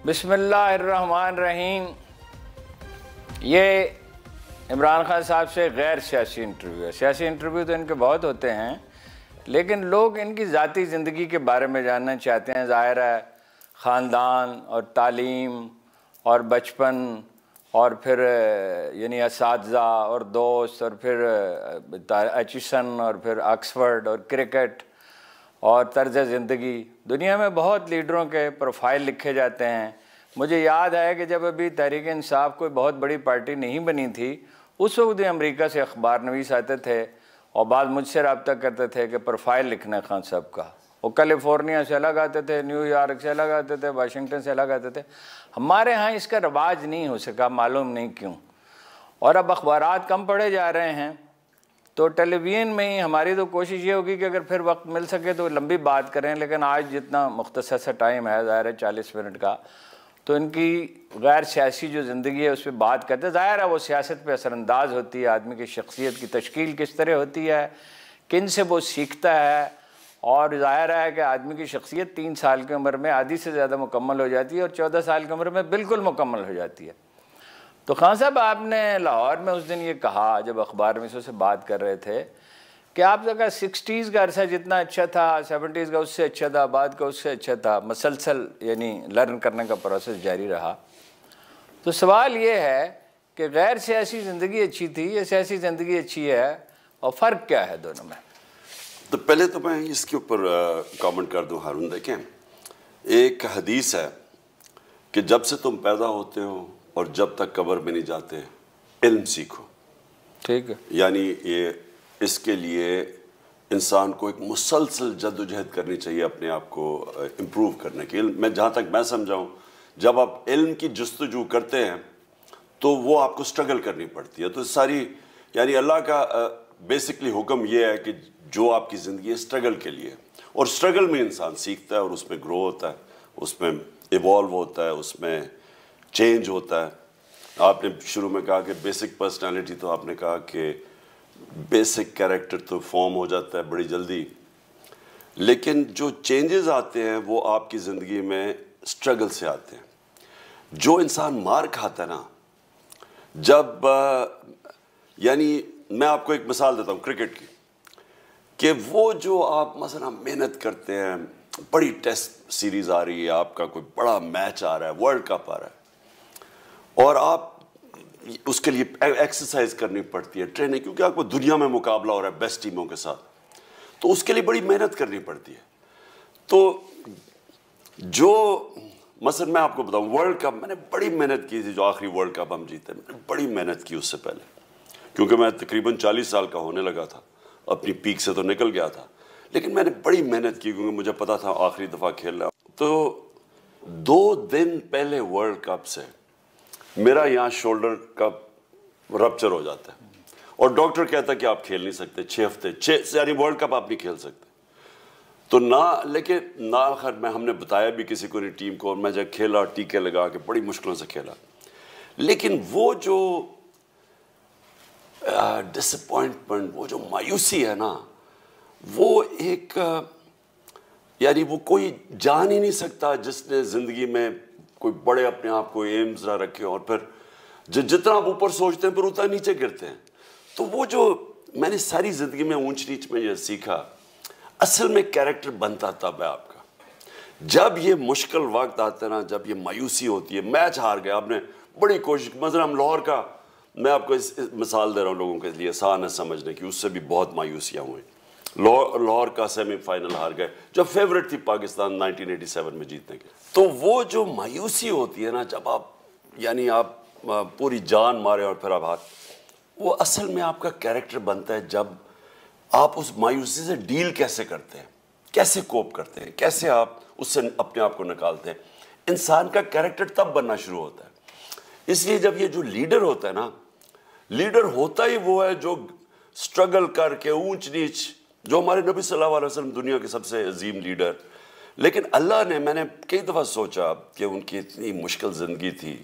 बिस्मिल्लाहिर्रहमानिर्रहीम। ये इमरान खान साहब से गैर सियासी इंटरव्यू है। सियासी इंटरव्यू तो इनके बहुत होते हैं, लेकिन लोग इनकी ज़ाती ज़िंदगी के बारे में जानना चाहते हैं। ज़ाहिर है ख़ानदान और तालीम और बचपन और फिर यानी असातिज़ा और दोस्त और फिर एचिसन और फिर ऑक्सफर्ड और क्रिकेट और तर्ज़ ज़िंदगी। दुनिया में बहुत लीडरों के प्रोफाइल लिखे जाते हैं। मुझे याद है कि जब अभी तहरीक इंसाफ कोई बहुत बड़ी पार्टी नहीं बनी थी, उस वक्त अमेरिका से अखबार नवीस आते थे और बाद मुझसे रब्ता करते थे कि प्रोफाइल लिखना है खान साहब का। वो कैलिफोर्निया से अलग आते थे, न्यूयॉर्क से अलग आते थे, वाशिंगटन से अलग आते थे। हमारे यहाँ इसका रवाज नहीं हो सका, मालूम नहीं क्यों। और अब अखबारात कम पढ़े जा रहे हैं, तो टेलीविज़न में ही हमारी तो कोशिश ये होगी कि अगर फिर वक्त मिल सके तो लंबी बात करें, लेकिन आज जितना मुख्तसर सा टाइम है, ज़ाहिर है 40 मिनट का, तो इनकी गैर सियासी जो ज़िंदगी है उस पर बात करते हैं। ज़ाहिर है वो सियासत पे असरअंदाज होती है, आदमी की शख्सियत की तश्कील किस तरह होती है, किन से वो सीखता है। और ज़ाहिर है कि आदमी की शख्सियत 3 साल की उम्र में आधी से ज़्यादा मुकम्मल हो जाती है और 14 साल की उम्र में बिल्कुल मुकम्मल हो जाती है। तो खान साहब, आपने लाहौर में उस दिन ये कहा जब अखबार में से बात कर रहे थे कि आपका 60s का अरसा जितना अच्छा था, 70s का उससे अच्छा था, बाद का उससे अच्छा था, मसलसल यानी लर्न करने का प्रोसेस जारी रहा। तो सवाल ये है कि गैर सियासी ज़िंदगी अच्छी थी या सियासी ज़िंदगी अच्छी है, और फ़र्क क्या है दोनों में? तो पहले तो मैं इसके ऊपर कमेंट कर दूं हारून। देखें, एक हदीस है कि जब से तुम पैदा होते हो और जब तक कब्र में नहीं जाते, इल्म सीखो। ठीक है, यानी ये इसके लिए इंसान को एक मुसलसल जद्दोजहद करनी चाहिए अपने आप को इम्प्रूव करने की। मैं जहाँ तक मैं समझाऊँ, जब आप इल्म की जस्तजू करते हैं तो वो आपको स्ट्रगल करनी पड़ती है। तो सारी यानी अल्लाह का बेसिकली हुक्म ये है कि जो आपकी ज़िंदगी है स्ट्रगल के लिए, और स्ट्रगल में इंसान सीखता है और उसमें ग्रो होता है, उसमें इवॉल्व होता है, उसमें चेंज होता है। आपने शुरू में कहा कि बेसिक पर्सनालिटी, तो आपने कहा कि बेसिक कैरेक्टर तो फॉर्म हो जाता है बड़ी जल्दी, लेकिन जो चेंजेस आते हैं वो आपकी ज़िंदगी में स्ट्रगल से आते हैं। जो इंसान मार खाता है ना, जब यानी मैं आपको एक मिसाल देता हूँ क्रिकेट की, कि वो जो आप मसलन मेहनत करते हैं, बड़ी टेस्ट सीरीज़ आ रही है, आपका कोई बड़ा मैच आ रहा है, वर्ल्ड कप आ रहा है, और आप उसके लिए एक्सरसाइज करनी पड़ती है, ट्रेनिंग, क्योंकि आपको दुनिया में मुकाबला हो रहा है बेस्ट टीमों के साथ, तो उसके लिए बड़ी मेहनत करनी पड़ती है। तो जो मसलन मैं आपको बताऊं, वर्ल्ड कप मैंने बड़ी मेहनत की थी, जो आखिरी वर्ल्ड कप हम जीते, मैंने बड़ी मेहनत की उससे पहले, क्योंकि मैं तकरीबन 40 साल का होने लगा था, अपनी पीक से तो निकल गया था, लेकिन मैंने बड़ी मेहनत की क्योंकि मुझे पता था आखिरी दफ़ा खेलना। तो 2 दिन पहले वर्ल्ड कप से मेरा यहाँ शोल्डर का रप्चर हो जाता है और डॉक्टर कहता है कि आप खेल नहीं सकते 6 हफ्ते, 6 यानी वर्ल्ड कप आप नहीं खेल सकते। तो ना, लेकिन ना खैर मैं हमने बताया भी किसी को नहीं टीम को, और मैं जब खेला टीके लगा के बड़ी मुश्किलों से खेला, लेकिन वो जो डिसअपॉइंटमेंट, वो जो मायूसी है ना, वो एक यानी वो कोई जान ही नहीं सकता जिसने ज़िंदगी में कोई बड़े अपने आप को एम्स ना रखे, और फिर जितना आप ऊपर सोचते हैं फिर उतना नीचे गिरते हैं। तो वो जो मैंने सारी ज़िंदगी में ऊंच नीच में ये सीखा, असल में कैरेक्टर बनता तब है आपका जब ये मुश्किल वक्त आता है ना, जब ये मायूसी होती है। मैच हार गया, आपने बड़ी कोशिश, मसलन हम लाहौर का, मैं आपको इस मिसाल दे रहा हूँ लोगों के लिए आसान है समझने की, उससे भी बहुत मायूसियाँ हुई। लाहौर का सेमीफाइनल हार गए, जो फेवरेट थी पाकिस्तान 1987 में जीतने के। तो वो जो मायूसी होती है ना, जब आप यानी आप पूरी जान मारे और फिर आप हाथ, वो असल में आपका कैरेक्टर बनता है जब आप उस मायूसी से डील कैसे करते हैं, कैसे कोप करते हैं, कैसे आप उससे अपने आप को निकालते हैं। इंसान का कैरेक्टर तब बनना शुरू होता है। इसलिए जब ये जो लीडर होता है ना, लीडर होता ही वो है जो स्ट्रगल करके ऊंच नीच, जो हमारे नबी सल्लल्लाहु अलैहि वसल्लम दुनिया के सबसे अजीम लीडर, लेकिन अल्लाह ने, मैंने कई दफ़ा सोचा कि उनकी इतनी मुश्किल ज़िंदगी थी,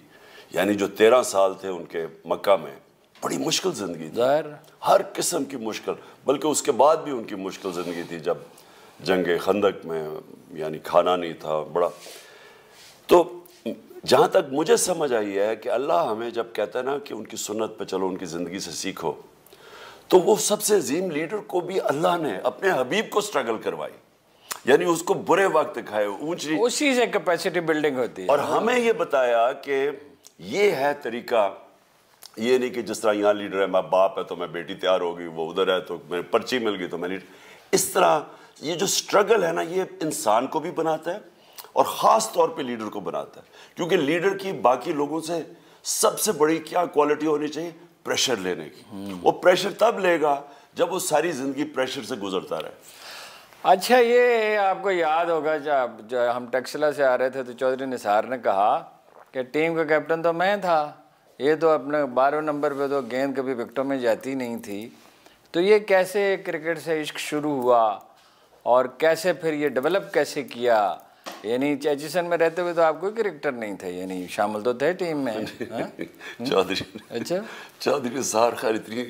यानी जो 13 साल थे उनके मक्का में, बड़ी मुश्किल ज़िंदगी थी, हर किस्म की मुश्किल, बल्कि उसके बाद भी उनकी मुश्किल ज़िंदगी थी जब जंग खंदक में यानी खाना नहीं था बड़ा। तो जहाँ तक मुझे समझ आई है कि अल्लाह हमें जब कहता है ना कि उनकी सुन्नत पे चलो, उनकी ज़िंदगी से सीखो, तो वो सबसे अजीम लीडर को भी अल्लाह ने अपने हबीब को स्ट्रगल करवाई, यानी उसको बुरे वक्त दिखाए, ऊंची, उसी से कैपेसिटी बिल्डिंग होती है। और हमें ये बताया कि ये है तरीका, ये नहीं कि जिस तरह यहाँ लीडर है, मैं बाप है तो मैं बेटी तैयार होगी, वो उधर है तो मेरी पर्ची मिल गई तो मैं लीडर। इस तरह ये जो स्ट्रगल है ना, ये इंसान को भी बनाता है और ख़ास तौर पे लीडर को बनाता है, क्योंकि लीडर की बाकी लोगों से सबसे बड़ी क्या क्वालिटी होनी चाहिए? प्रेशर लेने की। वो प्रेशर तब लेगा जब वो सारी ज़िंदगी प्रेशर से गुजरता रहे। अच्छा, ये आपको याद होगा जब हम टक्सला से आ रहे थे तो चौधरी निसार ने कहा कि टीम का कैप्टन तो मैं था, ये तो अपने 12 नंबर पे तो गेंद कभी विकेटों में जाती नहीं थी। तो ये कैसे क्रिकेट से इश्क शुरू हुआ और कैसे फिर ये डेवलप कैसे किया? यानी एचिसन में रहते हुए तो आप कोई क्रिकेटर नहीं थे, यानी शामिल तो थे टीम में। चौधरी, अच्छा, चौधरी निसार खैर इतनी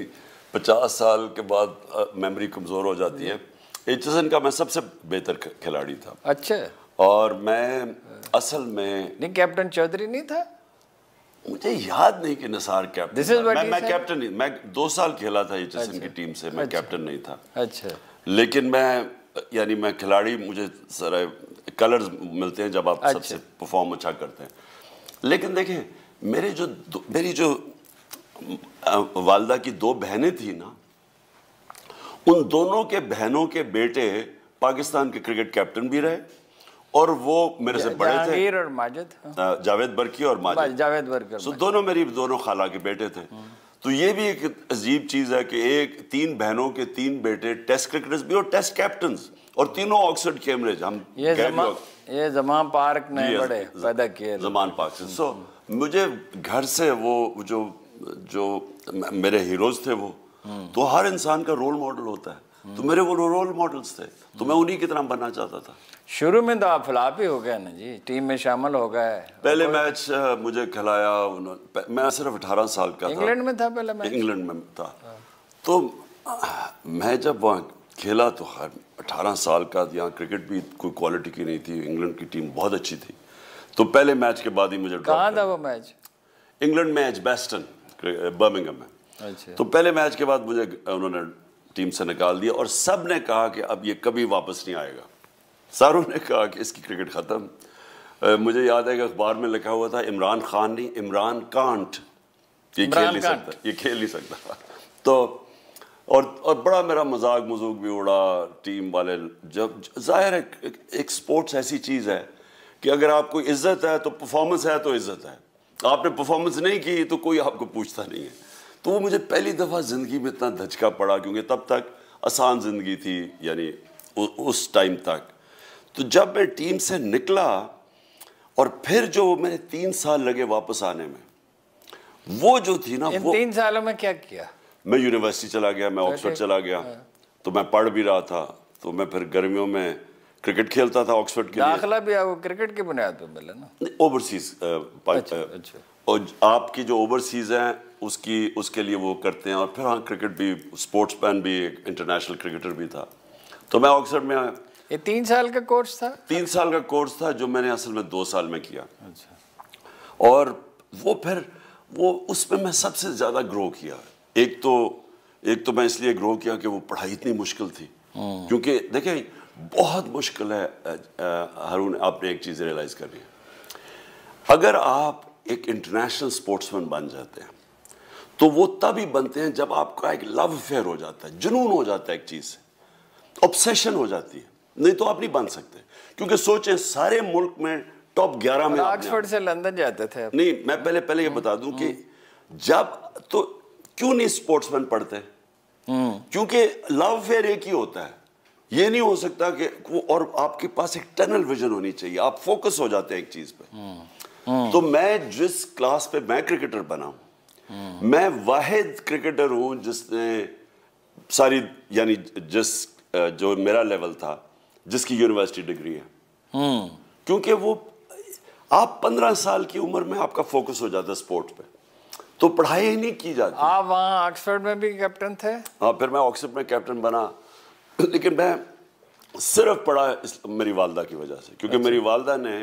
50 साल के बाद मेमोरी कमज़ोर हो जाती है। एचिसन का मैं सबसे बेहतर खिलाड़ी था। अच्छा, और मैं असल में नहीं, कैप्टन चौधरी नहीं था? मुझे याद नहीं कि निसार कैप्टन था। मैं कैप्टन नहीं, मैं 2 साल खेला था एचिसन की टीम से, मैं कैप्टन नहीं था। अच्छा, लेकिन मैं खिलाड़ी, मुझे सारे कलर्स मिलते हैं जब आप सबसे परफॉर्म अच्छा करते हैं। लेकिन देखें, मेरी जो वालदा की 2 बहनें थी ना, उन दोनों के बहनों के बेटे पाकिस्तान के क्रिकेट कैप्टन भी रहे, और वो मेरे से बड़े थे। और माजिद, जावेद बरकी और माजिद, जावेद बरकर। सो दोनों खाला के बेटे थे। तो ये भी एक अजीब चीज़ है कि 3 बहनों के 3 बेटे टेस्ट क्रिकेटर्स भी और टेस्ट कैप्टन्स, और तीनों ऑक्सफोर्ड कैम्ब्रिज। हम ये जमान पार्क ने बड़े पैदा किए, जमान पार्क से। सो मुझे घर से वो जो मेरे हीरोज थे, वो तो हर इंसान का रोल मॉडल होता है, तो मेरे वो रोल मॉडल्स थे, तो मैं उन्हीं की तरह बनना चाहता था। शुरू में तो आप फ्लॉप ही हो गए ना जी, टीम में शामिल हो गए। पहले मैच मुझे खिलाया, मैं सिर्फ 18 साल का था। इंग्लैंड में था पहले मैच? इंग्लैंड में था। तो मैं जब वहाँ खेला तो 18 साल का, यहाँ क्रिकेट भी कोई क्वालिटी की नहीं थी, इंग्लैंड की टीम बहुत अच्छी थी। तो पहले मैच के बाद ही मुझे कहाँ था वो मैच? इंग्लैंड में, एजबेस्टन, बर्मिंघम में। अच्छा। तो पहले मैच के बाद मुझे उन्होंने टीम से निकाल दिया, और सब ने कहा कि अब ये कभी वापस नहीं आएगा। सारों ने कहा कि इसकी क्रिकेट ख़त्म। मुझे याद है कि अखबार में लिखा हुआ था इमरान खान नहीं, इमरान कांट, ये खेल नहीं सकता। तो और बड़ा मेरा मजाक मजूक भी उड़ा टीम वाले। जब जाहिर है एक स्पोर्ट्स ऐसी चीज़ है कि अगर आपको इज्जत है तो परफॉर्मेंस है तो इज्जत है, आपने परफॉर्मेंस नहीं की तो कोई आपको पूछता नहीं है। तो वो मुझे पहली दफ़ा ज़िंदगी में इतना धचका पड़ा, क्योंकि तब तक आसान ज़िंदगी थी, यानी उस टाइम तक। तो जब मैं टीम से निकला और फिर जो मैंने 3 साल लगे वापस आने में, वो जो थी ना, वो 3 सालों में क्या किया? मैं यूनिवर्सिटी चला गया, मैं ऑक्सफोर्ड चला गया। तो मैं पढ़ भी रहा था, तो मैं फिर गर्मियों में क्रिकेट खेलता था ऑक्सफोर्ड के लिए। दाखिला भी आपको क्रिकेट की बुनियाद पर मिला ना? ओवरसीज। अच्छा। और आपकी जो ओवरसीज हैं उसके लिए वो करते हैं, और फिर हाँ क्रिकेट भी, स्पोर्ट्समैन भी, एक इंटरनेशनल क्रिकेटर भी था। तो मैं ऑक्सफोर्ड में। ये 3 साल का कोर्स था? 3 साल का कोर्स था, जो मैंने असल में 2 साल में किया। अच्छा। और वो उसमें मैं सबसे ज़्यादा ग्रो किया। एक तो मैं इसलिए ग्रो किया कि वो पढ़ाई इतनी मुश्किल थी, क्योंकि देखें बहुत मुश्किल है हारून, आपने एक चीज़ रियलाइज़ करनी है, अगर आप एक इंटरनेशनल स्पोर्ट्समैन बन जाते हैं तो वो तभी बनते हैं जब आपका एक लव अफेयर हो जाता है, जुनून हो जाता है एक चीज़ से, ऑब्सेशन हो जाती है, नहीं तो आप नहीं बन सकते। क्योंकि सोचें सारे मुल्क में टॉप 11 में ऑक्सफोर्ड से लंदन जाते थे आप? नहीं, मैं पहले ये बता दूं कि जब तो क्यों नहीं स्पोर्ट्समैन पढ़ते, क्योंकि लव अफेयर एक ही होता है, ये नहीं हो सकता कि वो, और आपके पास एक टनल विजन होनी चाहिए, आप फोकस हो जाते हैं एक चीज पे। तो मैं जिस क्लास पे मैं क्रिकेटर बना हूं, मैं वाहिद क्रिकेटर हूं जिसने सारी, यानी जो मेरा लेवल था, जिसकी यूनिवर्सिटी डिग्री है। क्योंकि वो आप 15 साल की उम्र में आपका फोकस हो जाता है स्पोर्ट्स पे, तो पढ़ाई ही नहीं की जाती। आप वहाँ ऑक्सफोर्ड में भी कैप्टन थे? हाँ, फिर मैं ऑक्सफोर्ड में कैप्टन बना, लेकिन मैं सिर्फ पढ़ा मेरी वालदा की वजह से, क्योंकि मेरी वालदा ने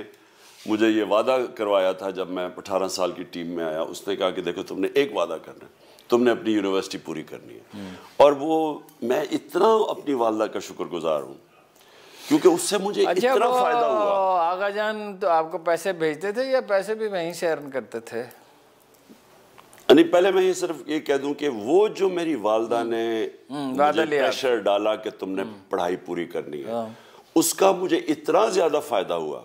मुझे ये वादा करवाया था जब मैं 18 साल की टीम में आया। उसने कहा कि देखो तुमने एक वादा करना है, तुमने अपनी यूनिवर्सिटी पूरी करनी है। और वो मैं इतना अपनी वालदा का शुक्रगुजार हूँ क्योंकि उससे मुझे इतना फायदा हुआ। आगा जान तो आपको पैसे भेजते थे या पैसे भी वहीं से अर्न करते थे? नहीं, पहले मैं ये सिर्फ ये कह दूं कि वो जो मेरी वालदा ने मुझे प्रेशर डाला कि तुमने पढ़ाई पूरी करनी है, उसका मुझे इतना ज़्यादा फ़ायदा हुआ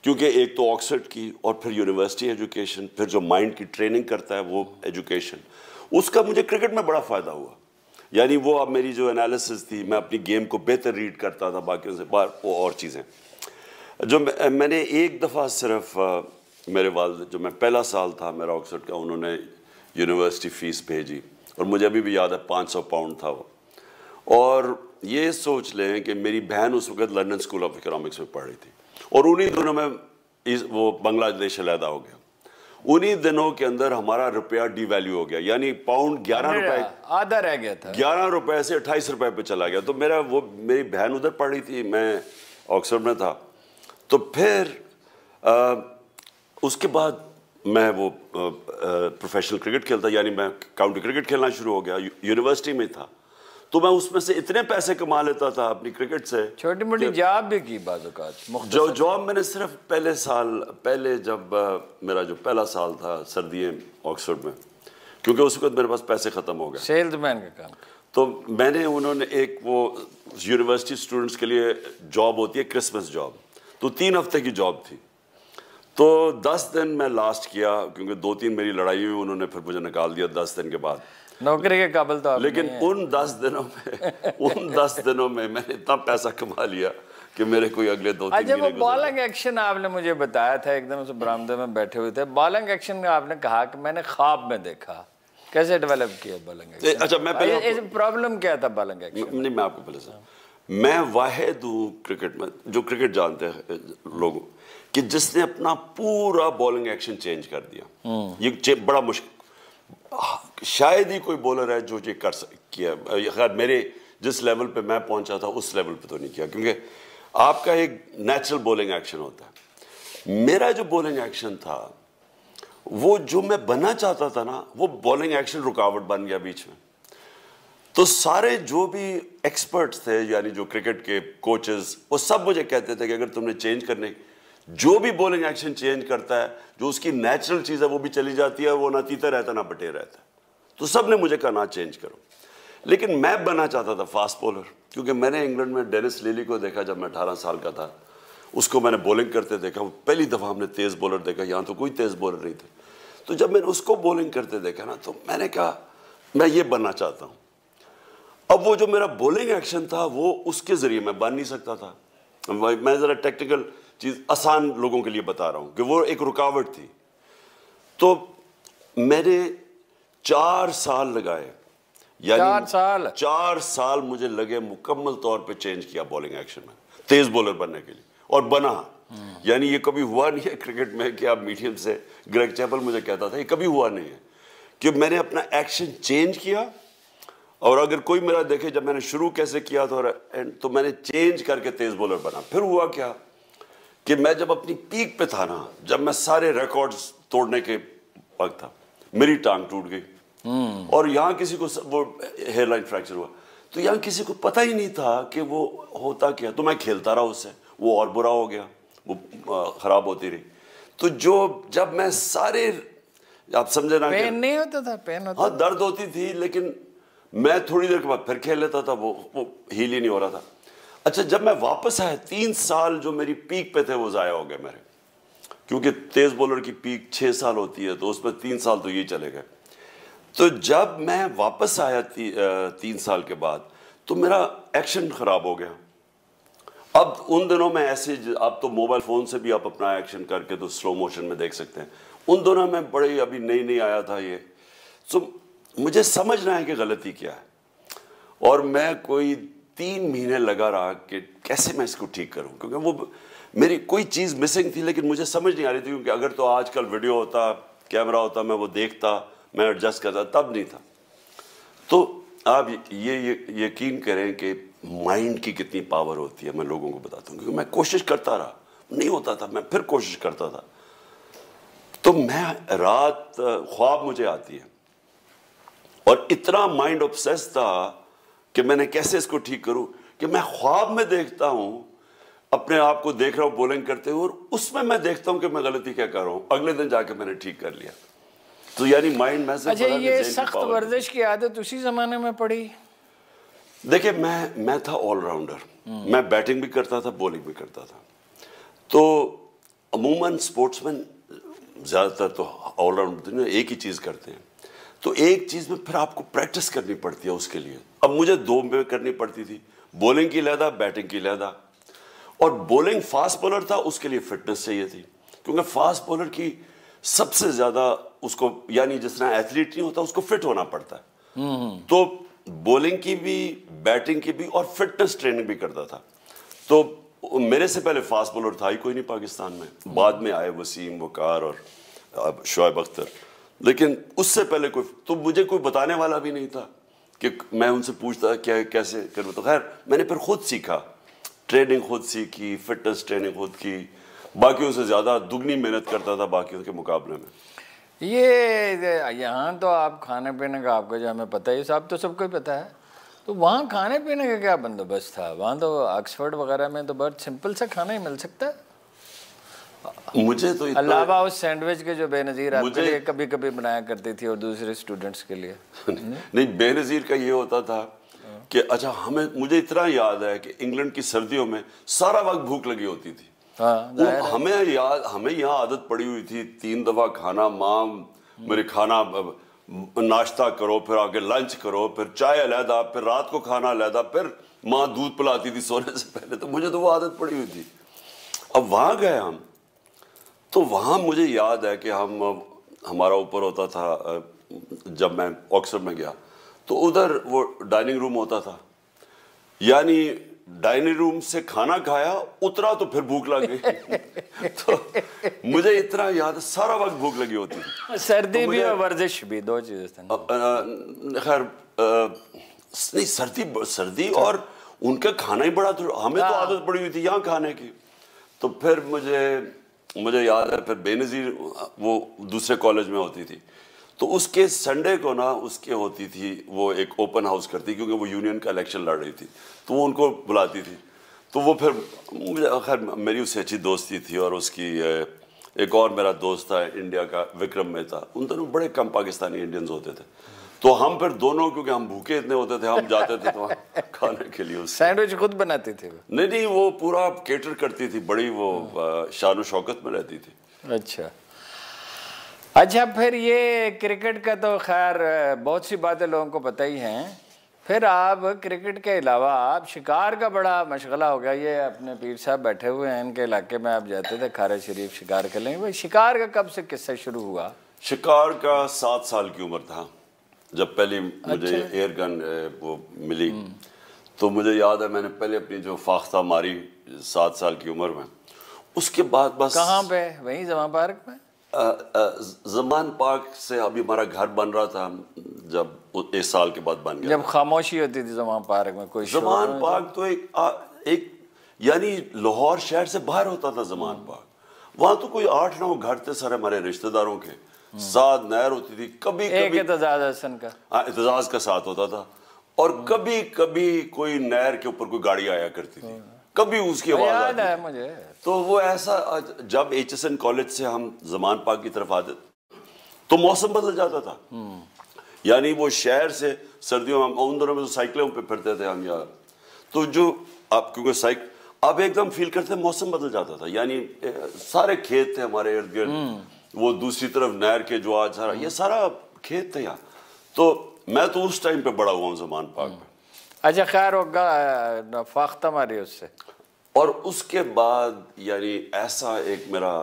क्योंकि एक तो ऑक्सफोर्ड की और फिर यूनिवर्सिटी एजुकेशन, फिर जो माइंड की ट्रेनिंग करता है वो एजुकेशन, उसका मुझे क्रिकेट में बड़ा फ़ायदा हुआ। यानी वो अब मेरी जो एनालिसिस थी, मैं अपनी गेम को बेहतर रीड करता था बाकियों से, वो और चीज़ें जो मैंने एक दफ़ा सिर्फ मेरे वालिद, जो मैं पहला साल था मेरा ऑक्सफोर्ड का, उन्होंने यूनिवर्सिटी फ़ीस भेजी और मुझे अभी भी याद है 500 पाउंड था वो। और ये सोच लें कि मेरी बहन उस वक्त लंदन स्कूल ऑफ इकोनॉमिक्स में पढ़ रही थी और उन्हीं दिनों में वो बांग्लादेश अलहदा हो गया। उन्हीं दिनों के अंदर हमारा रुपया डिवैल्यू हो गया, यानी पाउंड 11 रुपए आधा रह गया था, 11 रुपए से 28 रुपए पे चला गया। तो मेरी बहन उधर पढ़ रही थी, मैं ऑक्सफोर्ड में था। तो फिर उसके बाद मैं वो प्रोफेशनल क्रिकेट खेलता, यानी मैं काउंटी क्रिकेट खेलना शुरू हो गया। यूनिवर्सिटी में था तो मैं उसमें से इतने पैसे कमा लेता था अपनी क्रिकेट से। छोटी मोटी जॉब भी की जो जॉब मैंने सिर्फ पहले जब मेरा जो पहला साल था सर्दियों ऑक्सफोर्ड में, क्योंकि उस वक्त मेरे पास पैसे ख़त्म हो गए, सेल्समैन का काम, तो उन्होंने एक वो यूनिवर्सिटी स्टूडेंट्स के लिए जॉब होती है क्रिसमस जॉब, तो 3 हफ्ते की जॉब थी। तो 10 दिन मैं लास्ट किया क्योंकि 2-3 मेरी लड़ाई हुई, उन्होंने फिर मुझे निकाल दिया 10 दिन के बाद। नौकरी के काबिल तो आप लेकिन उन 10 दिनों में मैंने इतना पैसा कमा लिया कि मेरे कोई अगले 2-3 महीने। वो बॉलिंग एक्शन आपने मुझे बताया था, एकदम से बरामदे में बैठे हुए थे, बॉलिंग एक्शन में आपने कहा कि मैंने ख्वाब में देखा, कैसे डेवलप किया बॉलिंग एक्शन? अच्छा, मैं पहले प्रॉब्लम क्या था बॉलिंग एक्शन? नहीं, मैं आपको पहले से, मैं वाहिद हूँ क्रिकेट में, जो क्रिकेट जानते हैं लोगों, कि जिसने अपना पूरा बॉलिंग एक्शन चेंज कर दिया। ये बड़ा मुश्किल, शायद ही कोई बॉलर है जो ये कर किया। खैर मेरे जिस लेवल पे मैं पहुंचा था उस लेवल पे तो नहीं किया, क्योंकि आपका एक नेचुरल बॉलिंग एक्शन होता है। मेरा जो बॉलिंग एक्शन था, वो जो मैं बनना चाहता था ना, वो बॉलिंग एक्शन रुकावट बन गया बीच में। तो सारे जो भी एक्सपर्ट्स थे, यानी जो क्रिकेट के कोचेस, वो सब मुझे कहते थे कि अगर तुमने चेंज करने, जो भी बॉलिंग एक्शन चेंज करता है, जो उसकी नेचुरल चीज़ है वो भी चली जाती है, वो ना तीता रहता ना बटे रहता है। तो सब ने मुझे कहा ना चेंज करो, लेकिन मैं बनना चाहता था फास्ट बॉलर, क्योंकि मैंने इंग्लैंड में डेनिस लिली को देखा जब मैं 18 साल का था। उसको मैंने बॉलिंग करते देखा, पहली दफ़ा हमने तेज़ बॉलर देखा, यहाँ तो कोई तेज़ बॉलर नहीं थे। तो जब मैंने उसको बॉलिंग करते देखा ना, तो मैंने कहा मैं ये बनना चाहता हूँ। अब वो जो मेरा बॉलिंग एक्शन था वो उसके ज़रिए मैं बन नहीं सकता था। मैं ज़रा टेक्निकल चीज़ आसान लोगों के लिए बता रहा हूँ कि वो एक रुकावट थी। तो मैंने 4 साल लगाए, यानी 4 साल मुझे लगे मुकम्मल तौर पे चेंज किया बॉलिंग एक्शन में, तेज़ बॉलर बनने के लिए, और बना। यानी ये कभी हुआ नहीं है क्रिकेट में कि आप मीडियम से, ग्रेग चैपल मुझे कहता था, ये कभी हुआ नहीं है कि मैंने अपना एक्शन चेंज किया। और अगर कोई मेरा देखे जब मैंने शुरू कैसे किया था तो मैंने चेंज करके तेज़ बॉलर बना। फिर हुआ क्या कि मैं जब अपनी पीक पे था ना, जब मैं सारे रिकॉर्ड्स तोड़ने के वक्त था, मेरी टांग टूट गई और यहाँ किसी को वो हेयरलाइन फ्रैक्चर हुआ। तो यहाँ किसी को पता ही नहीं था कि वो होता क्या। तो मैं खेलता रहा उससे, वो और बुरा हो गया, वो ख़राब होती रही। तो जब मैं सारे, आप समझे ना, पेन नहीं होता था? पेन होता, हाँ दर्द होती थी, लेकिन मैं थोड़ी देर के बाद फिर खेल लेता था, वो हील ही नहीं हो रहा था। अच्छा, जब मैं वापस आया, 3 साल जो मेरी पीक पे थे वो ज़ाया हो गए मेरे, क्योंकि तेज़ बॉलर की पीक 6 साल होती है, तो उसमें 3 साल तो ये चले गए। तो जब मैं वापस आया 3 साल के बाद, तो मेरा एक्शन ख़राब हो गया। अब उन दिनों में ऐसे, आप तो मोबाइल फ़ोन से भी आप अपना एक्शन करके तो स्लो मोशन में देख सकते हैं। उन दिनों में बड़े, अभी नई आया था ये, तो मुझे समझना है कि गलती क्या है, और मैं कोई 3 महीने लगा रहा कि कैसे मैं इसको ठीक करूं, क्योंकि वो मेरी कोई चीज़ मिसिंग थी, लेकिन मुझे समझ नहीं आ रही थी। क्योंकि अगर तो आजकल वीडियो होता, कैमरा होता, मैं वो देखता, मैं एडजस्ट करता, तब नहीं था। तो आप ये यकीन करें कि माइंड की कितनी पावर होती है, मैं लोगों को बताता हूँ, क्योंकि मैं कोशिश करता रहा, नहीं होता था, मैं फिर कोशिश करता था। तो मैं रात ख्वाब मुझे आती है और इतना माइंड ऑब्सेस था कि मैंने कैसे इसको ठीक करूं कि मैं ख्वाब में देखता हूं, अपने आप को देख रहा हूं बॉलिंग करते हुए, और उसमें मैं देखता हूं कि मैं गलती क्या कर रहा हूं। अगले दिन जाके मैंने ठीक कर लिया। तो यानी माइंड में से अच्छा, ये सख्त वर्जिश की आदत उसी जमाने में पड़ी? देखिए, मैं था ऑलराउंडर, मैं बैटिंग भी करता था, बॉलिंग भी करता था। तो अमूमन स्पोर्ट्समैन ज़्यादातर तो ऑलराउंडर एक ही चीज़ करते हैं, तो एक चीज़ में फिर आपको प्रैक्टिस करनी पड़ती है उसके लिए। अब मुझे दो में करनी पड़ती थी, बॉलिंग की लहदा, बैटिंग की लहदा। और बॉलिंग फास्ट बॉलर था, उसके लिए फिटनेस चाहिए थी, क्योंकि फास्ट बॉलर की सबसे ज़्यादा उसको, यानी जिस तरह एथलीट नहीं होता उसको फिट होना पड़ता है। तो बॉलिंग की भी, बैटिंग की भी, और फिटनेस ट्रेनिंग भी करता था। तो मेरे से पहले फास्ट बॉलर था ही कोई नहीं पाकिस्तान में, बाद में आए वसीम, वकार और शोएब अख्तर, लेकिन उससे पहले कोई, तो मुझे कोई बताने वाला भी नहीं था कि मैं उनसे पूछता क्या कैसे करूँ। तो खैर मैंने फिर खुद सीखा, ट्रेनिंग खुद सीखी, फिटनेस ट्रेनिंग खुद की, बाकियों से ज़्यादा दुगनी मेहनत करता था बाकियों के मुकाबले में। ये यहाँ तो आप खाने पीने का, आपको जो हमें पता है, सब तो सबको ही पता है, तो वहाँ खाने पीने का क्या बंदोबस्त था? वहाँ तो ऑक्सफोर्ड वगैरह में तो बहुत सिंपल सा खाना ही मिल सकता है। मुझे तो अलावा उस सैंडविच के जो बेनज़ीर आपके लिए कभी कभी बनाया करती थी और दूसरे स्टूडेंट्स के लिए। नहीं, बेनज़ीर का ये होता था कि अच्छा, मुझे इतना याद है कि इंग्लैंड की सर्दियों में सारा वक्त भूख लगी होती थी। हमें यहाँ आदत पड़ी हुई थी 3 दफा खाना, माँ मेरे खाना नाश्ता करो, फिर आगे लंच करो, फिर चाय अलहदा, फिर रात को खाना अलहदा, फिर माँ दूध पिलाती थी सोने से पहले। तो मुझे तो वो आदत पड़ी हुई थी। अब वहाँ गए हम, तो वहाँ मुझे याद है कि हमारा ऊपर होता था, जब मैं ऑक्सफोर्ड में गया तो उधर वो डाइनिंग रूम होता था, यानी डाइनिंग रूम से खाना खाया, उतरा तो फिर भूख लग गई। तो मुझे इतना याद है, सारा वक्त भूख लगी होती थी। सर्दी तो भी और वर्जिश भी, दो चीजें। खैर नहीं, सर्दी और उनका खाना ही बड़ा, हमें तो आदत पड़ी हुई थी यहाँ खाने की। तो फिर मुझे याद है, फिर बेनज़ीर वो दूसरे कॉलेज में होती थी, तो उसके संडे को ना उसके होती थी, वो एक ओपन हाउस करती, क्योंकि वो यूनियन का इलेक्शन लड़ रही थी, तो वो उनको बुलाती थी। तो वो फिर मुझे, खैर मेरी उससे अच्छी दोस्ती थी, और उसकी एक और मेरा दोस्त था इंडिया का, विक्रम मेहता, उन दोनों बड़े कम पाकिस्तानी इंडियंस होते थे। तो हम फिर दोनों, क्योंकि हम भूखे इतने होते थे, हम जाते थे तो खाने के लिए। सैंडविच खुद बनाती थी? नहीं, वो पूरा केटर करती थी, बड़ी वो शान शौकत में रहती थी। अच्छा, फिर ये क्रिकेट का तो खैर बहुत सी बातें लोगों को पता ही हैं, फिर आप क्रिकेट के अलावा आप शिकार का बड़ा मशगला हो गया। ये अपने पीर साहब बैठे हुए हैं, इनके इलाके में आप जाते थे, खारा शरीफ शिकार कर लेंगे। भाई, शिकार का कब से किस्सा शुरू हुआ? शिकार का 7 साल की उम्र था जब पहली मुझे एयर गन वो मिली। तो मुझे याद है, मैंने पहले अपनी जो फाख्ता मारी 7 साल की उम्र में। उसके बाद बस। कहाँ पे? वहीं ज़मान पार्क में? ज़मान पार्क से अभी हमारा घर बन रहा था, जब 1 साल के बाद बन गया, जब खामोशी होती थी ज़मान पार्क में। कोई ज़मान पार्क तो एक यानी लाहौर शहर से बाहर होता था ज़मान पार्क। वहाँ तो कोई 8-9 घर थे सारे हमारे रिश्तेदारों के, साथ नहर होती थी, कभी एक एतजाज हसन का, एतजाज का साथ होता था, और कभी कभी कोई नहर के ऊपर कोई गाड़ी आया करती थी, कभी उसकी आवाज आती थी मुझे। तो वो ऐसा, जब HSN कॉलेज से हम ज़मान पार्क की तरफ आते तो मौसम बदल जाता था। यानी वो शहर से सर्दियों में, उन दिनों में तो साइकिलों पे फिरते थे हम यार, तो जो आप, क्योंकि आप एकदम फील करते मौसम बदल जाता था। यानी सारे खेत थे हमारे इर्द गिर्द, वो दूसरी तरफ नहर के जो आज सारा, ये सारा खेत थे यहाँ। तो मैं तो उस टाइम पे बड़ा हुआ हूँ ज़मान पार्क में। अच्छा, खैर होगा फाख्ता मारी उससे। और उसके बाद यानी ऐसा एक मेरा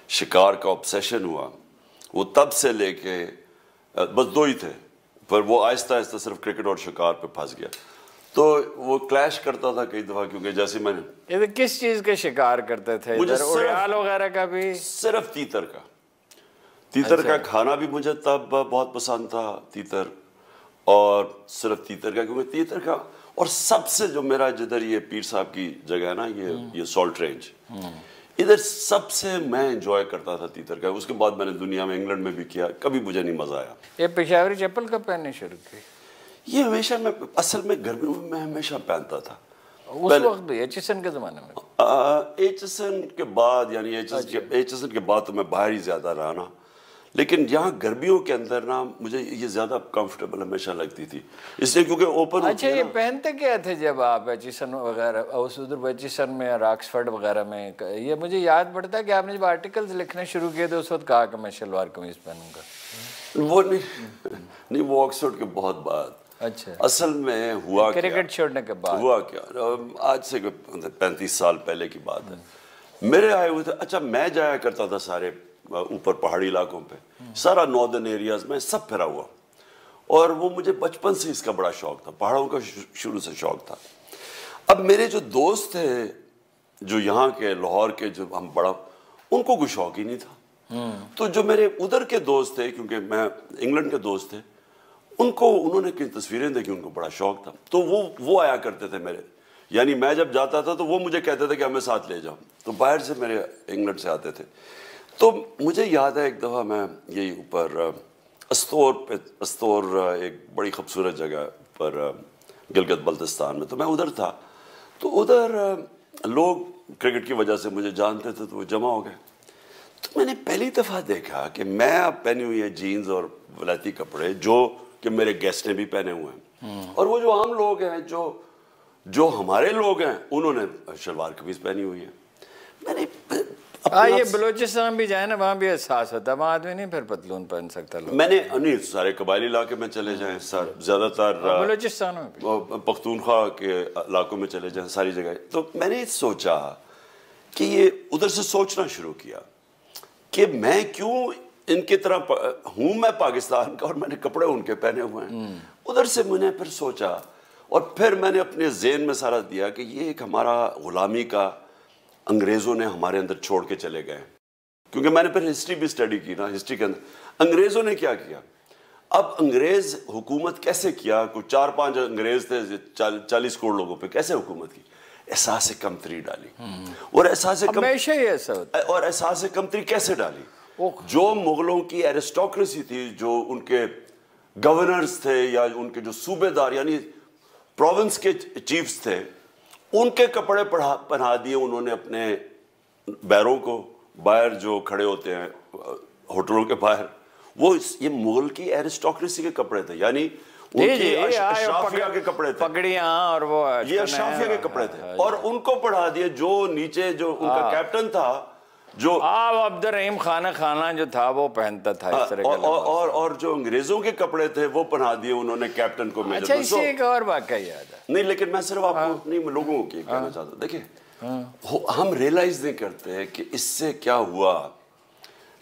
शिकार का ऑब्सेशन हुआ, वो तब से लेके बस 2 ही थे, पर वो आहिस्ता आहिस्ता सिर्फ क्रिकेट और शिकार पे फंस गया। तो वो क्लैश करता था कई दफ़ा, क्योंकि जैसे मैंने, ये किस चीज़ के शिकार करते थे? मुझे उड़ाल वगैरह का भी? सिर्फ तीतर का। तीतर का खाना भी मुझे तब बहुत पसंद था, तीतर, और सिर्फ तीतर का, क्योंकि तीतर का और सबसे जो मेरा जिधर ये पीर साहब की जगह है ना, ये सॉल्ट रेंज, इधर सबसे मैं एंजॉय करता था तीतर का। उसके बाद मैंने दुनिया में इंग्लैंड में भी किया, कभी मुझे नहीं मजा आया। ये पेशावरी चप्पल कब पहनने शुरू की? ये हमेशा मैं असल में गर्मियों में मैं हमेशा पहनता था। उस वक्त भी एचएसएन के ज़माने में? एचएसएन के बाद, यानी एचएसएन के बाद तो मैं बाहर ही ज़्यादा रहा ना, लेकिन यहाँ गर्मियों के अंदर ना मुझे ये ज़्यादा कंफर्टेबल हमेशा लगती थी, इसलिए क्योंकि ओपन। अच्छा, ये पहनते क्या थे जब आप एचएसएन वगैरह उस उधर एचएसएन में या ऑक्सफोर्ड वगैरह में? ये मुझे याद पड़ता है कि आपने जब आर्टिकल्स लिखने शुरू किए थे उस वक्त कहा कि मैं शलवार कमीज पहनूंगा। वो नहीं, वो ऑक्सफोर्ड के बहुत बाद। अच्छा, असल में हुआ क्रिकेट छोड़ने के बाद हुआ क्या, आज से 35 साल पहले की बात है। मेरे आए हुए थे, अच्छा मैं जाया करता था सारे ऊपर पहाड़ी इलाकों पे, सारा नॉर्दर्न एरियाज में सब फिरा हुआ, और वो मुझे बचपन से इसका बड़ा शौक था, पहाड़ों का शुरू से शौक था। अब मेरे जो दोस्त थे जो यहाँ के लाहौर के, जो हम बड़ा, उनको कोई शौक ही नहीं था। तो जो मेरे उधर के दोस्त थे, क्योंकि मैं इंग्लैंड के दोस्त थे, उन्होंने कई तस्वीरें देखी, उनको बड़ा शौक था, तो वो आया करते थे मेरे, यानी मैं जब जाता था तो वो मुझे कहते थे कि हमें साथ ले जाओ, तो बाहर से मेरे इंग्लैंड से आते थे। तो मुझे याद है एक दफ़ा मैं यही ऊपर अस्तोर एक बड़ी खूबसूरत जगह पर गिलगित बल्तिस्तान में, तो मैं उधर था, तो उधर लोग क्रिकेट की वजह से मुझे जानते थे, तो वो जमा हो गए। तो मैंने पहली दफ़ा देखा कि मैं अब पहनी हुई है जीन्स और वलायती कपड़े, जो कि मेरे गेस्ट ने भी पहने हुए हैं, और वो जो आम लोग हैं, जो हमारे लोग हैं, उन्होंने शलवार कमीज पहनी हुई है। मैंने ये बलोचिस्तान भी जाए ना, वहाँ भी एहसास होता है, वहाँ आदमी नहीं फिर पतलून पहन सकता लोग। मैंने नहीं, सारे कबायली इलाके में चले जाएं, ज़्यादातर बलोचिस्तान में, पख्तूनख्वा के इलाकों में चले जाएं, सारी जगह। तो मैंने सोचा कि ये उधर से सोचना शुरू किया कि मैं क्यों इनकी तरह हूँ, मैं पाकिस्तान का और मैंने कपड़े उनके पहने हुए हैं। उधर से मैंने फिर सोचा, और फिर मैंने अपने ज़हन में सारा दिया कि ये एक हमारा गुलामी का अंग्रेज़ों ने हमारे अंदर छोड़ के चले गए, क्योंकि मैंने फिर हिस्ट्री भी स्टडी की ना, हिस्ट्री के अंदर अंग्रेज़ों ने क्या किया। अब अंग्रेज़ हुकूमत कैसे किया, कुछ 4-5 अंग्रेज़ थे 40 करोड़ लोगों पे, कैसे हुकूमत की, एहसास कमतरी डाली, और एहसास कमतरी कैसे डाली, जो मुगलों की एरिस्टोक्रेसी थी, जो उनके गवर्नर्स थे या उनके जो सूबेदार यानी प्रोविंस के चीफ्स थे, उनके कपड़े पहना दिए उन्होंने अपने बैरों को, बाहर जो खड़े होते हैं होटलों के बाहर, वो ये मुगल की एरिस्टोक्रेसी के कपड़े थे, यानी उनकी अशराफिया के कपड़े थे, पगड़ियां, और वो ये अशराफिया के कपड़े थे, और उनको पढ़ा दिए जो नीचे जो उनका कैप्टन था, जो अब्दुर्रहीम खाना जो था वो पहनता था इस तरह के, और जो अंग्रेजों के कपड़े थे वो पहना दिए उन्होंने कैप्टन को। अच्छा, इससे एक और वाकया याद है। नहीं, लेकिन मैं सिर्फ आपको नहीं, लोगों को कहना चाहता हूँ, देखिए हम रियलाइज नहीं करते कि इससे क्या हुआ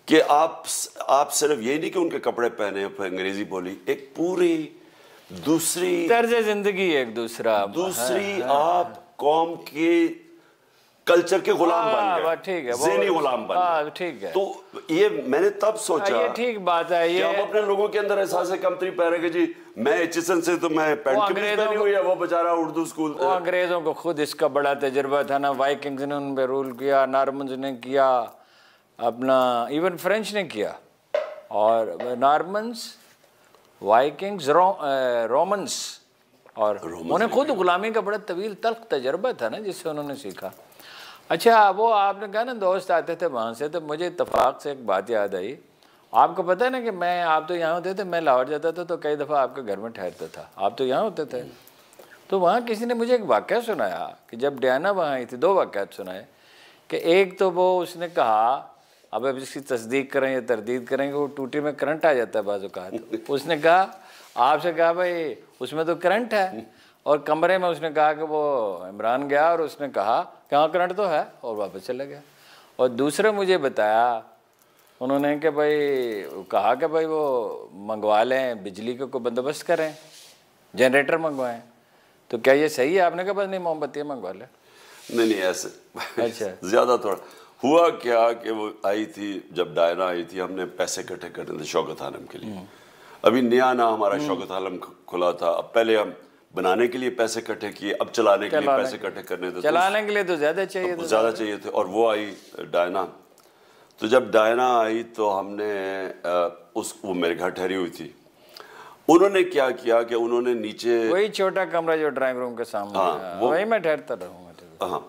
कि आप सिर्फ ये नहीं कि उनके कपड़े पहने, अंग्रेजी बोली, एक पूरी दूसरी तर्ज जिंदगी, एक दूसरी आप कौम की कल्चर के गुलाम बन गए, ठीक है, ज़हनी गुलाम बन गए, ठीक है। तो ये मैंने तब सोचा, ये ठीक बात है, ये आप अपने लोगों के अंदर एहसास कमतरी पैर जी, मैं एचएसएन से तो मैं पैंट कमीज पहनी हुई है, वो बेचारा उर्दू स्कूल, वो अंग्रेजों को खुद इसका बड़ा तजुर्बा था ना, वाइकिंग्स ने उन पे रूल किया, नॉर्मन्स ने किया अपना, इवन फ्रेंच ने किया, और नॉर्मन्स, वाइकिंग्स, रोमन्स, और उन्हें खुद गुलामी का बड़ा तवील तल्ख तजुर्बा था ना, जिससे उन्होंने सीखा। अच्छा, वो आपने कहा ना दोस्त आते थे वहाँ से, तो मुझे इत्तेफाक से एक बात याद आई। आपको पता है ना कि आप तो यहाँ होते थे, मैं लाहौर जाता था तो कई दफ़ा आपके घर में ठहरता था, आप तो यहाँ होते थे। तो वहाँ किसी ने मुझे एक वाक़या सुनाया कि जब डियाना वहाँ आई थी, 2 वाक़यात सुनाए कि एक तो वो उसने कहा, अब इसकी तस्दीक करें या तरदीद करें कि वो टूटी में करंट आ जाता है बाज़ औक़ात। उसने कहा, आपसे कहा भाई उसमें तो करंट है, और कमरे में उसने कहा कि वो इमरान गया और उसने कहा कि हाँ करंट तो है, और वापस चला गया। और दूसरा मुझे बताया उन्होंने कि भाई कहा कि भाई वो मंगवा लें, बिजली का कोई बंदोबस्त करें, जनरेटर मंगवाएं। तो क्या ये सही है? आपने कहा बस नहीं, मोमबत्तियाँ मंगवा लें। नहीं ऐसे अच्छा ज़्यादा थोड़ा हुआ क्या कि वो आई थी, जब डायना आई थी, हमने पैसे इकट्ठे करने थे शौकत आलम के लिए। अभी नया ना हमारा शौकत आलम खुला था। अब पहले हम बनाने के लिए पैसे इकट्ठे किए, अब चलाने के लिए पैसे इकट्ठे करने थे। चलाने के लिए तो ज़्यादा चाहिए थे, ज़्यादा चाहिए थे। और वो आई डायना। तो जब डायना आई तो हमने वो मेरे घर ठहरी हुई थी। उन्होंने क्या किया कि उन्होंने नीचे वही छोटा कमरा जो ड्राइंग रूम के सामने, हाँ, वही मैं ठहरता रहूँगा। हाँ,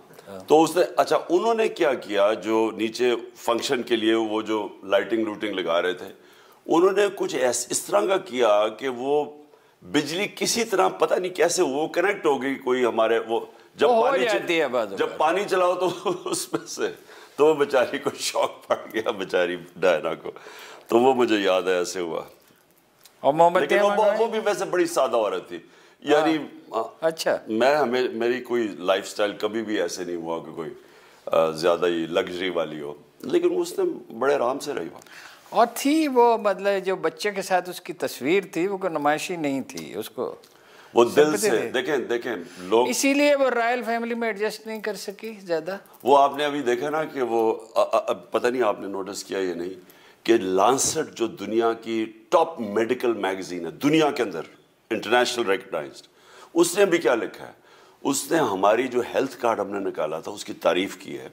तो उसने अच्छा उन्होंने क्या किया, जो नीचे फंक्शन के लिए वो जो लाइटिंग लूटिंग लगा रहे थे, उन्होंने कुछ इस तरह का किया कि वो बिजली किसी तरह पता नहीं कैसे वो कनेक्ट हो गई कोई हमारे वो जब पानी चलाओ तो उसमें से तो बेचारी को शॉक पड़ गया, बेचारी डायना को। तो वो मुझे याद है ऐसे हुआ। और लेकिन वो भी वैसे बड़ी सादा औरत थी यानी। अच्छा, मेरी कोई लाइफस्टाइल कभी भी ऐसे नहीं हुआ कि कोई ज्यादा ही लग्जरी वाली हो, लेकिन उसने बड़े आराम से रही। और थी वो, मतलब जो बच्चे के साथ उसकी तस्वीर थी वो कोई नुमाइशी नहीं थी, उसको वो दिल से देखें लोग, इसीलिए वो रॉयल फैमिली में एडजस्ट नहीं कर सकी ज्यादा। वो आपने अभी देखा ना कि वो पता नहीं आपने नोटिस किया या नहीं कि लांसेट जो दुनिया की टॉप मेडिकल मैगजीन है दुनिया के अंदर, इंटरनेशनल रिकॉग्नाइज्ड, उसने भी क्या लिखा है, उसने हमारी जो हेल्थ कार्ड हमने निकाला था उसकी तारीफ की है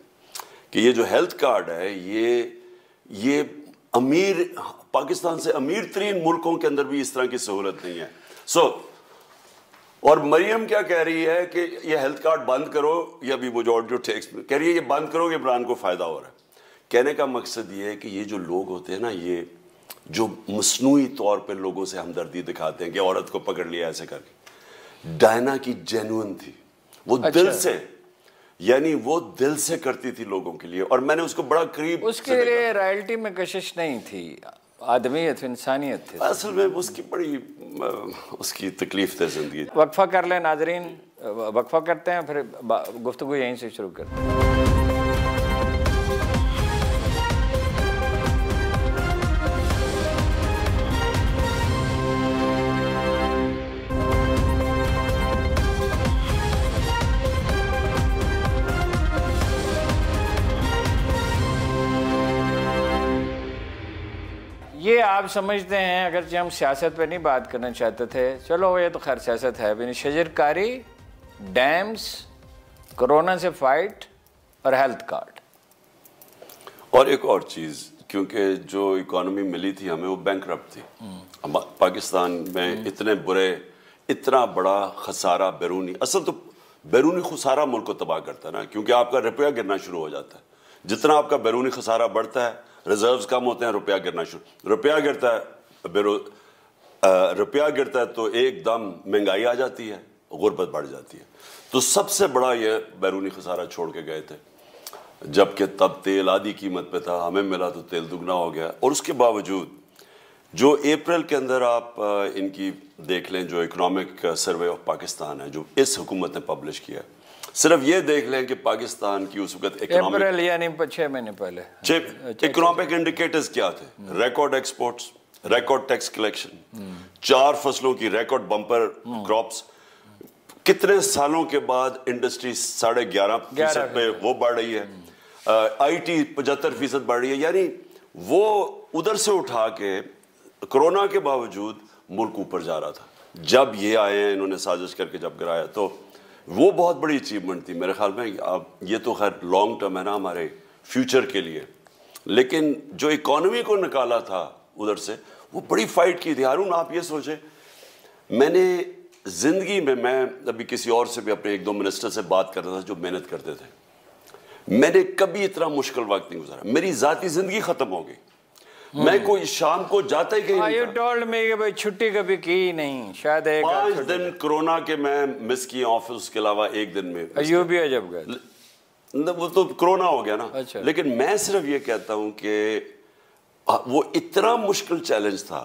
कि ये जो हेल्थ कार्ड है ये अमीर पाकिस्तान से अमीर तरीन मुल्कों के अंदर भी इस तरह की सहूलत नहीं है। और मरियम क्या कह रही है कि ये हेल्थ कार्ड बंद करो, या भी वो जो ऑडियो टेक्स्ट में कह रही है ये बंद करोगे इमरान को फायदा हो रहा है। कहने का मकसद ये है कि ये जो लोग होते हैं ना, ये जो मसनूई तौर पर लोगों से हमदर्दी दिखाते हैं कि औरत को पकड़ लिया ऐसे करके, डायना की जेन्युइन थी वो। अच्छा। दिल से, यानी वो दिल से करती थी लोगों के लिए, और मैंने उसको बड़ा करीब, उसके लिए रॉयल्टी में कशिश नहीं थी, आदमियत इंसानियत थी असल में। उसकी बड़ी उसकी तकलीफ थी जिंदगी। वक्फा कर लें नाजरीन, वक्फा करते हैं, फिर गुफ्तगू यहीं से शुरू करते हैं। ये आप समझते हैं, अगर हम सियासत पे नहीं बात करना चाहते थे, चलो ये तो खैर सियासत है भी नहीं, शजरकारी, डैम्स, कोरोना से फाइट और हेल्थ कार्ड। और एक और चीज़, क्योंकि जो इकोनॉमी मिली थी हमें वो बैंकरप्ट थी। पाकिस्तान में इतने बुरे, इतना बड़ा खसारा बैरूनी, असल तो बैरूनी खसारा मुल्क को तबाह करता है ना, क्योंकि आपका रुपया गिरना शुरू हो जाता है। जितना आपका बैरूनी खसारा बढ़ता है, रिजर्व्स कम होते हैं, रुपया गिरना शुरू, रुपया गिरता है तो एकदम महंगाई आ जाती है, गुर्बत बढ़ जाती है। तो सबसे बड़ा ये बैरूनी खसारा छोड़ के गए थे, जबकि तब तेल आधी कीमत पे था, हमें मिला तो तेल दुगना हो गया। और उसके बावजूद जो अप्रैल के अंदर आप इनकी देख लें, जो इकोनॉमिक सर्वे ऑफ पाकिस्तान है जो इस हुकूमत ने पब्लिश किया, सिर्फ ये देख लें कि पाकिस्तान की उस वक्त अप्रैल यानी 6 महीने पहले इकोनॉमिक इंडिकेटर्स क्या थे? Record exports, record tax collection, 4 फसलों की रिकॉर्ड बम्पर क्रॉप्स, कितने सालों के बाद इंडस्ट्री 11.5% पे वो बढ़ रही है, IT 75% बढ़ रही है। यानी वो उधर से उठा के कोरोना के बावजूद मुल्क ऊपर जा रहा था। जब ये आए हैं, इन्होंने साजिश करके जब गिराया, तो वो बहुत बड़ी अचीवमेंट थी मेरे ख्याल में। अब ये तो खैर लॉन्ग टर्म है ना हमारे फ्यूचर के लिए, लेकिन जो इकोनॉमी को निकाला था उधर से, वो बड़ी फाइट की थी। हारून आप ये सोचे, मैंने जिंदगी में, मैं अभी किसी और से भी अपने 1-2 मिनिस्टर से बात कर रहा था जो मेहनत करते थे, मैंने कभी इतना मुश्किल वक्त नहीं गुजारा। मेरी जाती जिंदगी खत्म हो गई, मैं कोई शाम को जाता ही कहीं नहीं। You told me कि भाई छुट्टी कभी की नहीं, शायद 5 दिन कोरोना के मैं मिस किए ऑफिस के अलावा, 1 दिन में यूपी जब गए वो तो कोरोना हो गया ना। अच्छा। लेकिन मैं सिर्फ ये कहता हूँ कि वो इतना मुश्किल चैलेंज था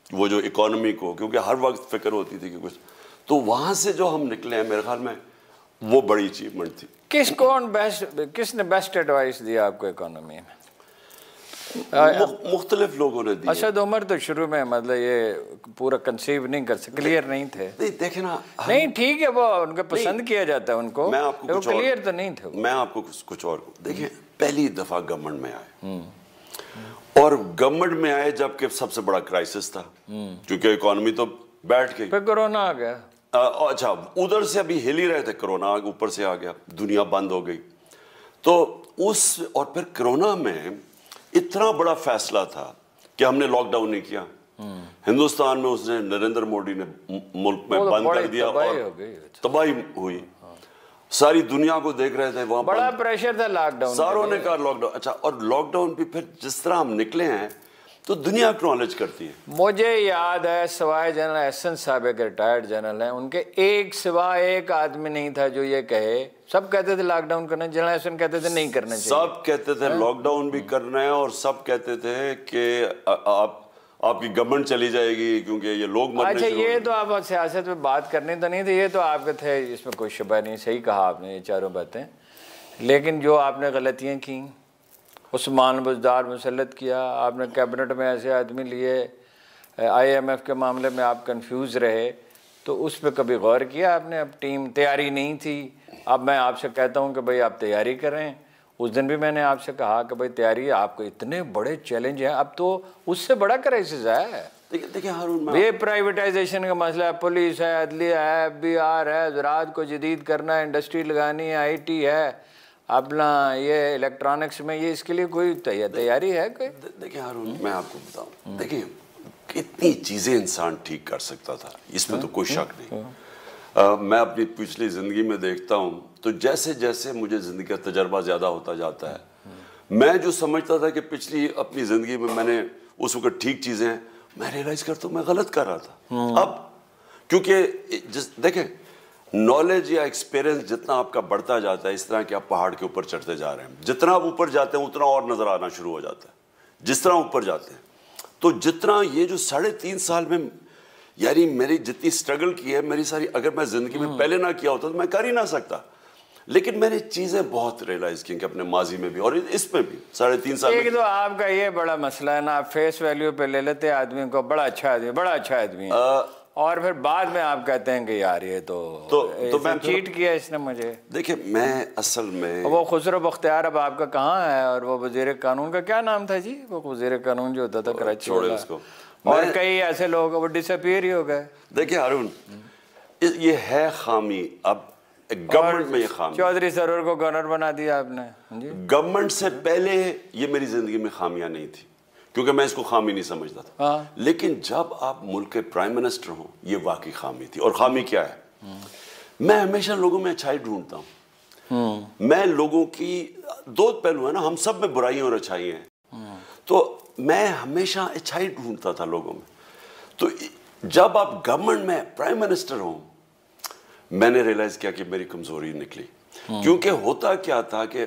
वो जो इकोनॉमी को, क्योंकि हर वक्त फिक्र होती थी कि कुछ, तो वहां से जो हम निकले हैं मेरे ख्याल में वो बड़ी अचीवमेंट थी। किसने बेस्ट एडवाइस दिया आपको इकोनॉमी में? मुख्तलिफ लोगों ने दी। असद उमर तो शुरू में मतलब ये पूरा कंसीव नहीं कर सकते, क्लियर नहीं थे। नहीं देखे ना, नहीं ठीक है, वो उनको पसंद किया जाता है उनको, मैं आपको कुछ क्लियर तो नहीं थे। मैं आपको कुछ और देखिए, पहली दफा गवर्नमेंट में आए, और गवर्नमेंट में आए जबकि सबसे बड़ा क्राइसिस था, क्योंकि इकोनॉमी तो बैठ गई, फिर कोरोना आ गया। अच्छा, उधर से अभी हिल ही रहे थे, कोरोना ऊपर से आ गया, दुनिया बंद हो गई। तो और फिर कोरोना में इतना बड़ा फैसला था कि हमने लॉकडाउन नहीं किया। हिंदुस्तान में उसने, नरेंद्र मोदी ने मुल्क में बंद कर दिया और तबाही हुई। सारी दुनिया को देख रहे थे, वहां बड़ा प्रेशर था लॉकडाउन, सारों ने कहा लॉकडाउन। अच्छा, और लॉकडाउन भी फिर जिस तरह हम निकले हैं तो दुनिया एक्नॉलेज करती है। मुझे याद है सवाए जनरल एहसन साहब एक रिटायर्ड जनरल हैं, उनके एक सिवा एक आदमी नहीं था जो ये कहे, सब कहते थे लॉकडाउन करना, जनरल एहसन कहते थे नहीं करना चाहिए, सब कहते थे लॉकडाउन भी करना है, और सब कहते थे कि आपकी गवर्नमेंट चली जाएगी क्योंकि ये लोग मरने अच्छा, ये तो आप सियासत में बात करनी तो नहीं थी, ये तो आपके थे, इसमें कोई शुबा नहीं, सही कहा आपने ये चारों बातें। लेकिन जो आपने गलतियाँ की, उस्मान बुज़दार मुसल्लत किया आपने, कैबिनेट में ऐसे आदमी लिए, IMF के मामले में आप कंफ्यूज रहे, तो उस पर कभी गौर किया आपने? अब टीम तैयारी नहीं थी, अब मैं आपसे कहता हूँ कि भाई आप तैयारी करें। उस दिन भी मैंने आपसे कहा कि भाई तैयारी, आपको इतने बड़े चैलेंज हैं, अब तो उससे बड़ा क्राइसिस है। देखिए हारून, ये प्राइवेटाइजेशन का मसला है, पुलिस है, अदलिया है, FBR है, ज़राअत को जदीद करना है, इंडस्ट्री लगानी है, IT है, अपना ये इलेक्ट्रॉनिक्स में, ये इसके लिए कोई तैयारी है कोई? देखिए हारून, मैं आपको बताऊं, देखिए कितनी चीज़ें इंसान ठीक कर सकता था, इसमें तो कोई शक नहीं। मैं अपनी पिछली ज़िंदगी में देखता हूँ तो जैसे जैसे मुझे ज़िंदगी का तजर्बा ज़्यादा होता जाता है, मैं जो समझता था कि पिछली अपनी ज़िंदगी में मैंने उस वक्त ठीक चीज़ें, मैं रियलाइज़ करता हूँ मैं गलत कर रहा था। अब क्योंकि देखें, नॉलेज या एक्सपीरियंस जितना आपका बढ़ता जाता है, इस तरह कि आप पहाड़ के ऊपर चढ़ते जा रहे हैं, जितना आप ऊपर जाते हैं उतना और नज़र आना शुरू हो जाता है, जिस तरह ऊपर जाते हैं। तो जितना ये जो 3.5 साल में, यानी मेरी जितनी स्ट्रगल की है, मेरी सारी, अगर मैं ज़िंदगी में पहले ना किया होता तो मैं कर ही ना सकता। लेकिन मैंने चीज़ें बहुत रियलाइज़ की कि अपने माजी में भी और इसमें भी 3.5 साल एक तो आपका ये बड़ा मसला है ना, आप फेस वैल्यू पे ले लेते हैं आदमी को, बड़ा अच्छा आदमी, बड़ा अच्छा आदमी है, और फिर बाद में आप कहते हैं कि यार ये तो मैं चीट किया इसने मुझे। देखिए, मैं असल में वो खुसरो बख्तियार अब आपका कहाँ है, और वो वज़ीर कानून का क्या नाम था जी, वो वज़ीर कानून जो होता था कराची वाला, और कई ऐसे लोग वो डिसअपीयर ही हो गए। देखिए हारून, ये है खामी, अब गवर्नमेंट में ये खामी। चौधरी सरोवर को गवर्नर बना दिया आपने। गवर्नमेंट से पहले ये मेरी जिंदगी में खामियां नहीं थी, क्योंकि मैं इसको खामी नहीं समझता था। लेकिन जब आप मुल्क के प्राइम मिनिस्टर हो, ये वाकई खामी थी। और खामी क्या है? मैं हमेशा लोगों में अच्छाई ढूंढता हूँ। मैं लोगों की, दो पहलू है ना, हम सब में बुराइयां और अच्छाई हैं, तो मैं हमेशा अच्छाई ढूंढता था लोगों में। तो जब आप गवर्नमेंट में प्राइम मिनिस्टर हो, मैंने रियलाइज किया कि मेरी कमजोरी निकली। क्योंकि होता क्या था कि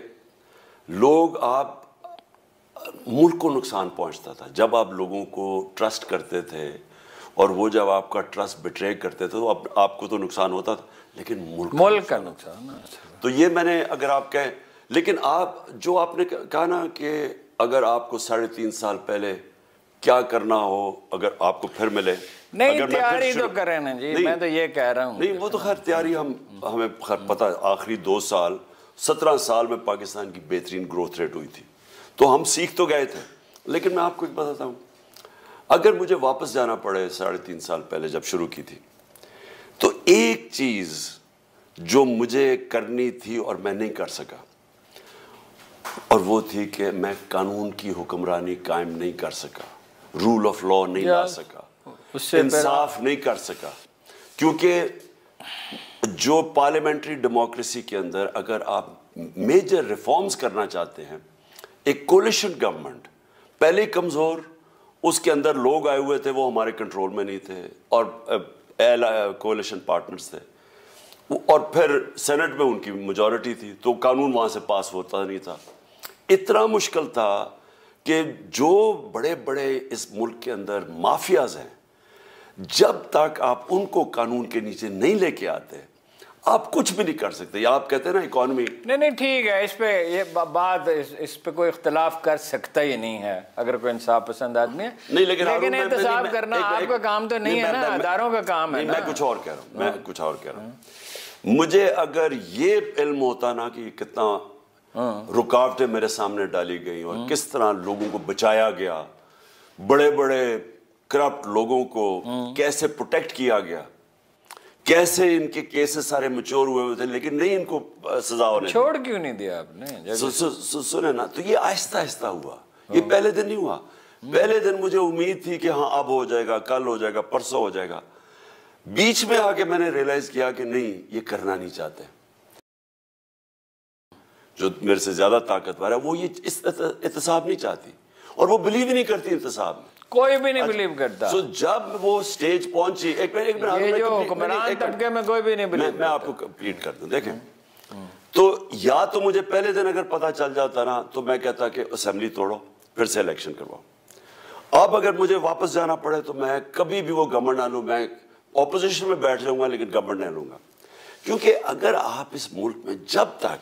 मुल्क को नुकसान पहुंचता था जब आप लोगों को ट्रस्ट करते थे, और वो जब आपका ट्रस्ट बिट्रे करते थे तो आपको तो नुकसान होता था, लेकिन मुल्क का नुकसान। तो ये मैंने, अगर आप कहें, लेकिन आप जो आपने कहा ना कि अगर आपको 3.5 साल पहले क्या करना हो, अगर आपको फिर मिले, नहीं तैयारी तो करें ना जी, मैं तो ये कह रहा हूँ। नहीं, वो तो खैर तैयारी हमें खैर पता है। आखिरी 2 साल 17 साल में पाकिस्तान की बेहतरीन ग्रोथ रेट हुई थी, तो हम सीख तो गए थे। लेकिन मैं आपको एक बताता हूँ, अगर मुझे वापस जाना पड़े 3.5 साल पहले जब शुरू की थी, तो एक चीज़ जो मुझे करनी थी और मैं नहीं कर सका, और वो थी कि मैं कानून की हुक्मरानी कायम नहीं कर सका, रूल ऑफ लॉ नहीं ला सका, इंसाफ नहीं कर सका। क्योंकि जो पार्लियामेंट्री डेमोक्रेसी के अंदर अगर आप मेजर रिफॉर्म्स करना चाहते हैं, एक कोलिशन गवर्नमेंट पहले कमज़ोर, उसके अंदर लोग आए हुए थे, वो हमारे कंट्रोल में नहीं थे, और कोलिशन पार्टनर्स थे, और फिर सेनेट में उनकी मेजॉरिटी थी, तो कानून वहाँ से पास होता नहीं था। इतना मुश्किल था कि जो बड़े बड़े इस मुल्क के अंदर माफियाज हैं, जब तक आप उनको कानून के नीचे नहीं लेके आते, आप कुछ भी नहीं कर सकते। या आप कहते हैं ना इकोनॉमी, नहीं ठीक है, इस पे ये बात, इस पे कोई इख्तलाफ कर सकता ही नहीं है अगर कोई इंसाफ पसंद आदमी है। नहीं, लेकिन इंतजाम करना आपका काम तो नहीं है ना, अदारों का काम है। मैं कुछ और कह रहा हूँ, मुझे अगर ये इल्म होता ना कि कितना रुकावटें मेरे सामने डाली गई और किस तरह लोगों को बचाया गया, बड़े बड़े करप्ट लोगों को कैसे प्रोटेक्ट किया गया, कैसे इनके केसेस सारे मैच्योर हुए थे, लेकिन नहीं इनको सजा होने छोड़ क्यों नहीं दिया आपने? सुने ना, तो ये आहिस्ता आहिस्ता हुआ, ये पहले दिन नहीं हुआ। पहले दिन मुझे उम्मीद थी कि हाँ अब हो जाएगा, कल हो जाएगा, परसों हो जाएगा। बीच में आके मैंने रियलाइज किया कि नहीं, ये करना नहीं चाहते। जो मेरे से ज्यादा ताकतवर है वो ये इस एहतसाब नहीं चाहती, और वो बिलीव ही नहीं करती एहतसाब में। कोई भी नहीं बिलीव करता। तो जब वो स्टेज पहुंची, एक मिनट ये जो हुक्मरान तबके में कोई भी नहीं बिलीव। मैं आपको कंप्लीट कर दूं। देखें, तो या तो मुझे पहले दिन अगर पता चल जाता ना, तो मैं कहता कि असेंबली तोड़ो, फिर से इलेक्शन करवाओ। अब अगर मुझे वापस जाना पड़े तो मैं कभी भी वो गवर्नमेंट ना लूं, मैं ऑपोजिशन में बैठ जाऊंगा, लेकिन गवर्नमेंट नहीं लूंगा। क्योंकि अगर आप इस मुल्क में, जब तक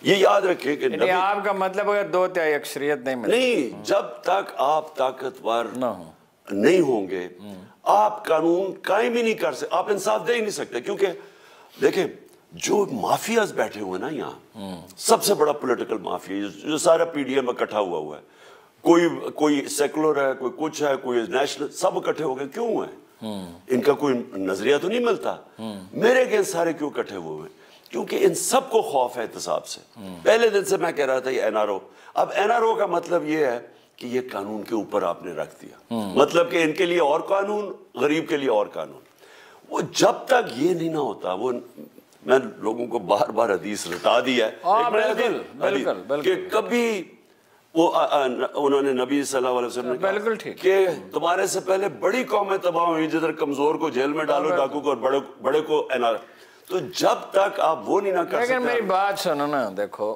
ये याद रखें कि आपका मतलब अगर 2/3 अक्सरियत नहीं, जब तक आप ताकतवर नहीं होंगे, आप कानून कायम ही नहीं कर सकते, आप इंसाफ दे ही नहीं सकते। क्योंकि देखें, जो माफियाज बैठे हुए ना यहाँ, सबसे बड़ा पॉलिटिकल माफिया जो सारा पीडीएम इकट्ठा हुआ है, कोई सेकुलर है, कोई कुछ है, कोई नेशनल, सब इकट्ठे हो गए। क्यों है? इनका कोई नजरिया तो नहीं मिलता। मेरे अगेंस्ट सारे क्यों इकट्ठे हुए हैं? क्योंकि इन सबको खौफ है एहतसाब से। पहले दिन से मैं कह रहा था ये एनआरओ, अब एनआरओ का मतलब ये है कि ये कानून के ऊपर आपने रख दिया, मतलब कि इनके लिए और कानून, गरीब के लिए और कानून। वो जब तक ये नहीं ना होता, वो मैं लोगों को बार बार हदीस रटा दी है कि कभी वो उन्होंने नबी सल्लल्लाहु अलैहि वसल्लम ने बिल्कुल ठीक कि तुम्हारे से पहले बड़ी कौमें तबाह हुई, जिधर कमजोर को जेल में डालो, डाकू को, और बड़े को एनआर। तो जब तक आप वो नहीं ना कर सकते। मेरी बात सुनो ना, देखो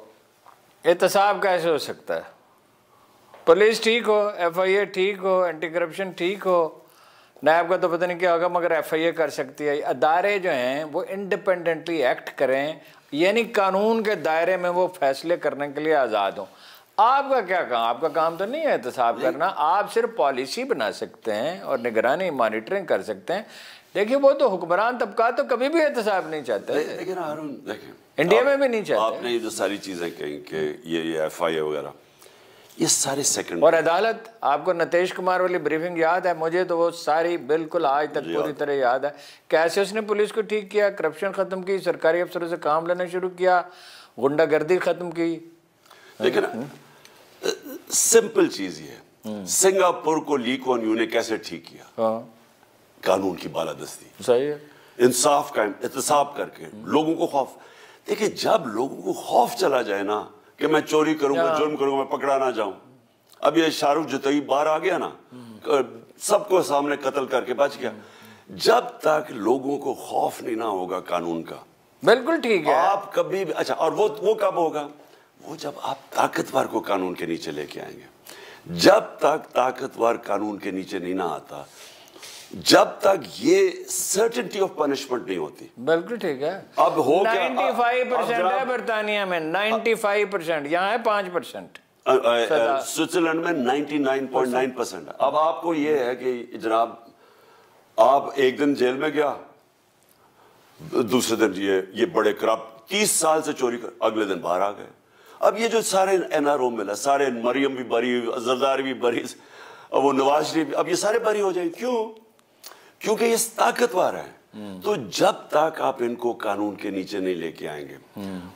एहतसाब कैसे हो सकता है? पुलिस ठीक हो, एफआईए ठीक हो, एंटी करप्शन ठीक हो, नायब का तो पता नहीं क्या होगा, मगर एफआईए कर सकती है। अदारे जो हैं वो इंडिपेंडेंटली एक्ट करें, यानी कानून के दायरे में वो फैसले करने के लिए आज़ाद हों। आपका क्या काम? आपका काम तो नहीं है एहतसाब करना, आप सिर्फ पॉलिसी बना सकते हैं और निगरानी, मॉनिटरिंग कर सकते हैं। देखिए, वो तो हुक्मरान तबका तो कभी भी एहतसाब नहीं चाहते। लेकिन हारून देखें, इंडिया में भी नहीं चाहते। आपने ये जो सारी चीजें कही कि ये एफआईए वगैरह, ये सारे सेकंड, और अदालत, आपको नीतीश कुमार वाली ब्रीफिंग याद है? मुझे तो वो सारी बिल्कुल आज तक पूरी तरह याद है। कैसे उसने पुलिस को ठीक किया, करप्शन खत्म की, सरकारी अफसरों से काम लेना शुरू किया, गुंडागर्दी खत्म की। लेकिन सिंपल चीज ये, सिंगापुर को ली कुआन यू ने कैसे ठीक किया? कानून की बालादस्ती, सही है, इंसाफ का एहतसाब करके, लोगों को खौफ। देखिए, जब लोगों को खौफ चला जाए ना कि मैं चोरी करूंगा, जुर्म करूंगा, मैं पकड़ा ना जाऊं। अब ये शाहरुख जुतई बाहर आ गया ना, सबको सामने कत्ल करके बच गया। जब तक लोगों को खौफ नहीं ना होगा कानून का, बिल्कुल ठीक है, आप कभी भी, अच्छा, और वो कब होगा? वो जब आप ताकतवर को कानून के नीचे लेके आएंगे। जब तक ताकतवर कानून के नीचे नहीं ना आता, जब तक ये सर्टेनिटी ऑफ पनिशमेंट नहीं होती। बिल्कुल ठीक है। अब हो 95% है बरतानिया में, 95%, यहाँ है 5%। स्विट्जरलैंड में 99.9% है। अब आपको ये है कि जनाब, आप एक दिन जेल में गया, दूसरे दिन ये बड़े करप्ट 30 साल से चोरी कर, अगले दिन बाहर आ गए। अब ये जो सारे एनआरओ मिला, सारे मरियम भी बरी, जरदारी भी बरी, वो नवाज शरीफ, अब ये सारे बरी हो जाएंगे। क्यों? क्योंकि ये ताकतवर है। तो जब तक आप इनको कानून के नीचे नहीं लेके आएंगे,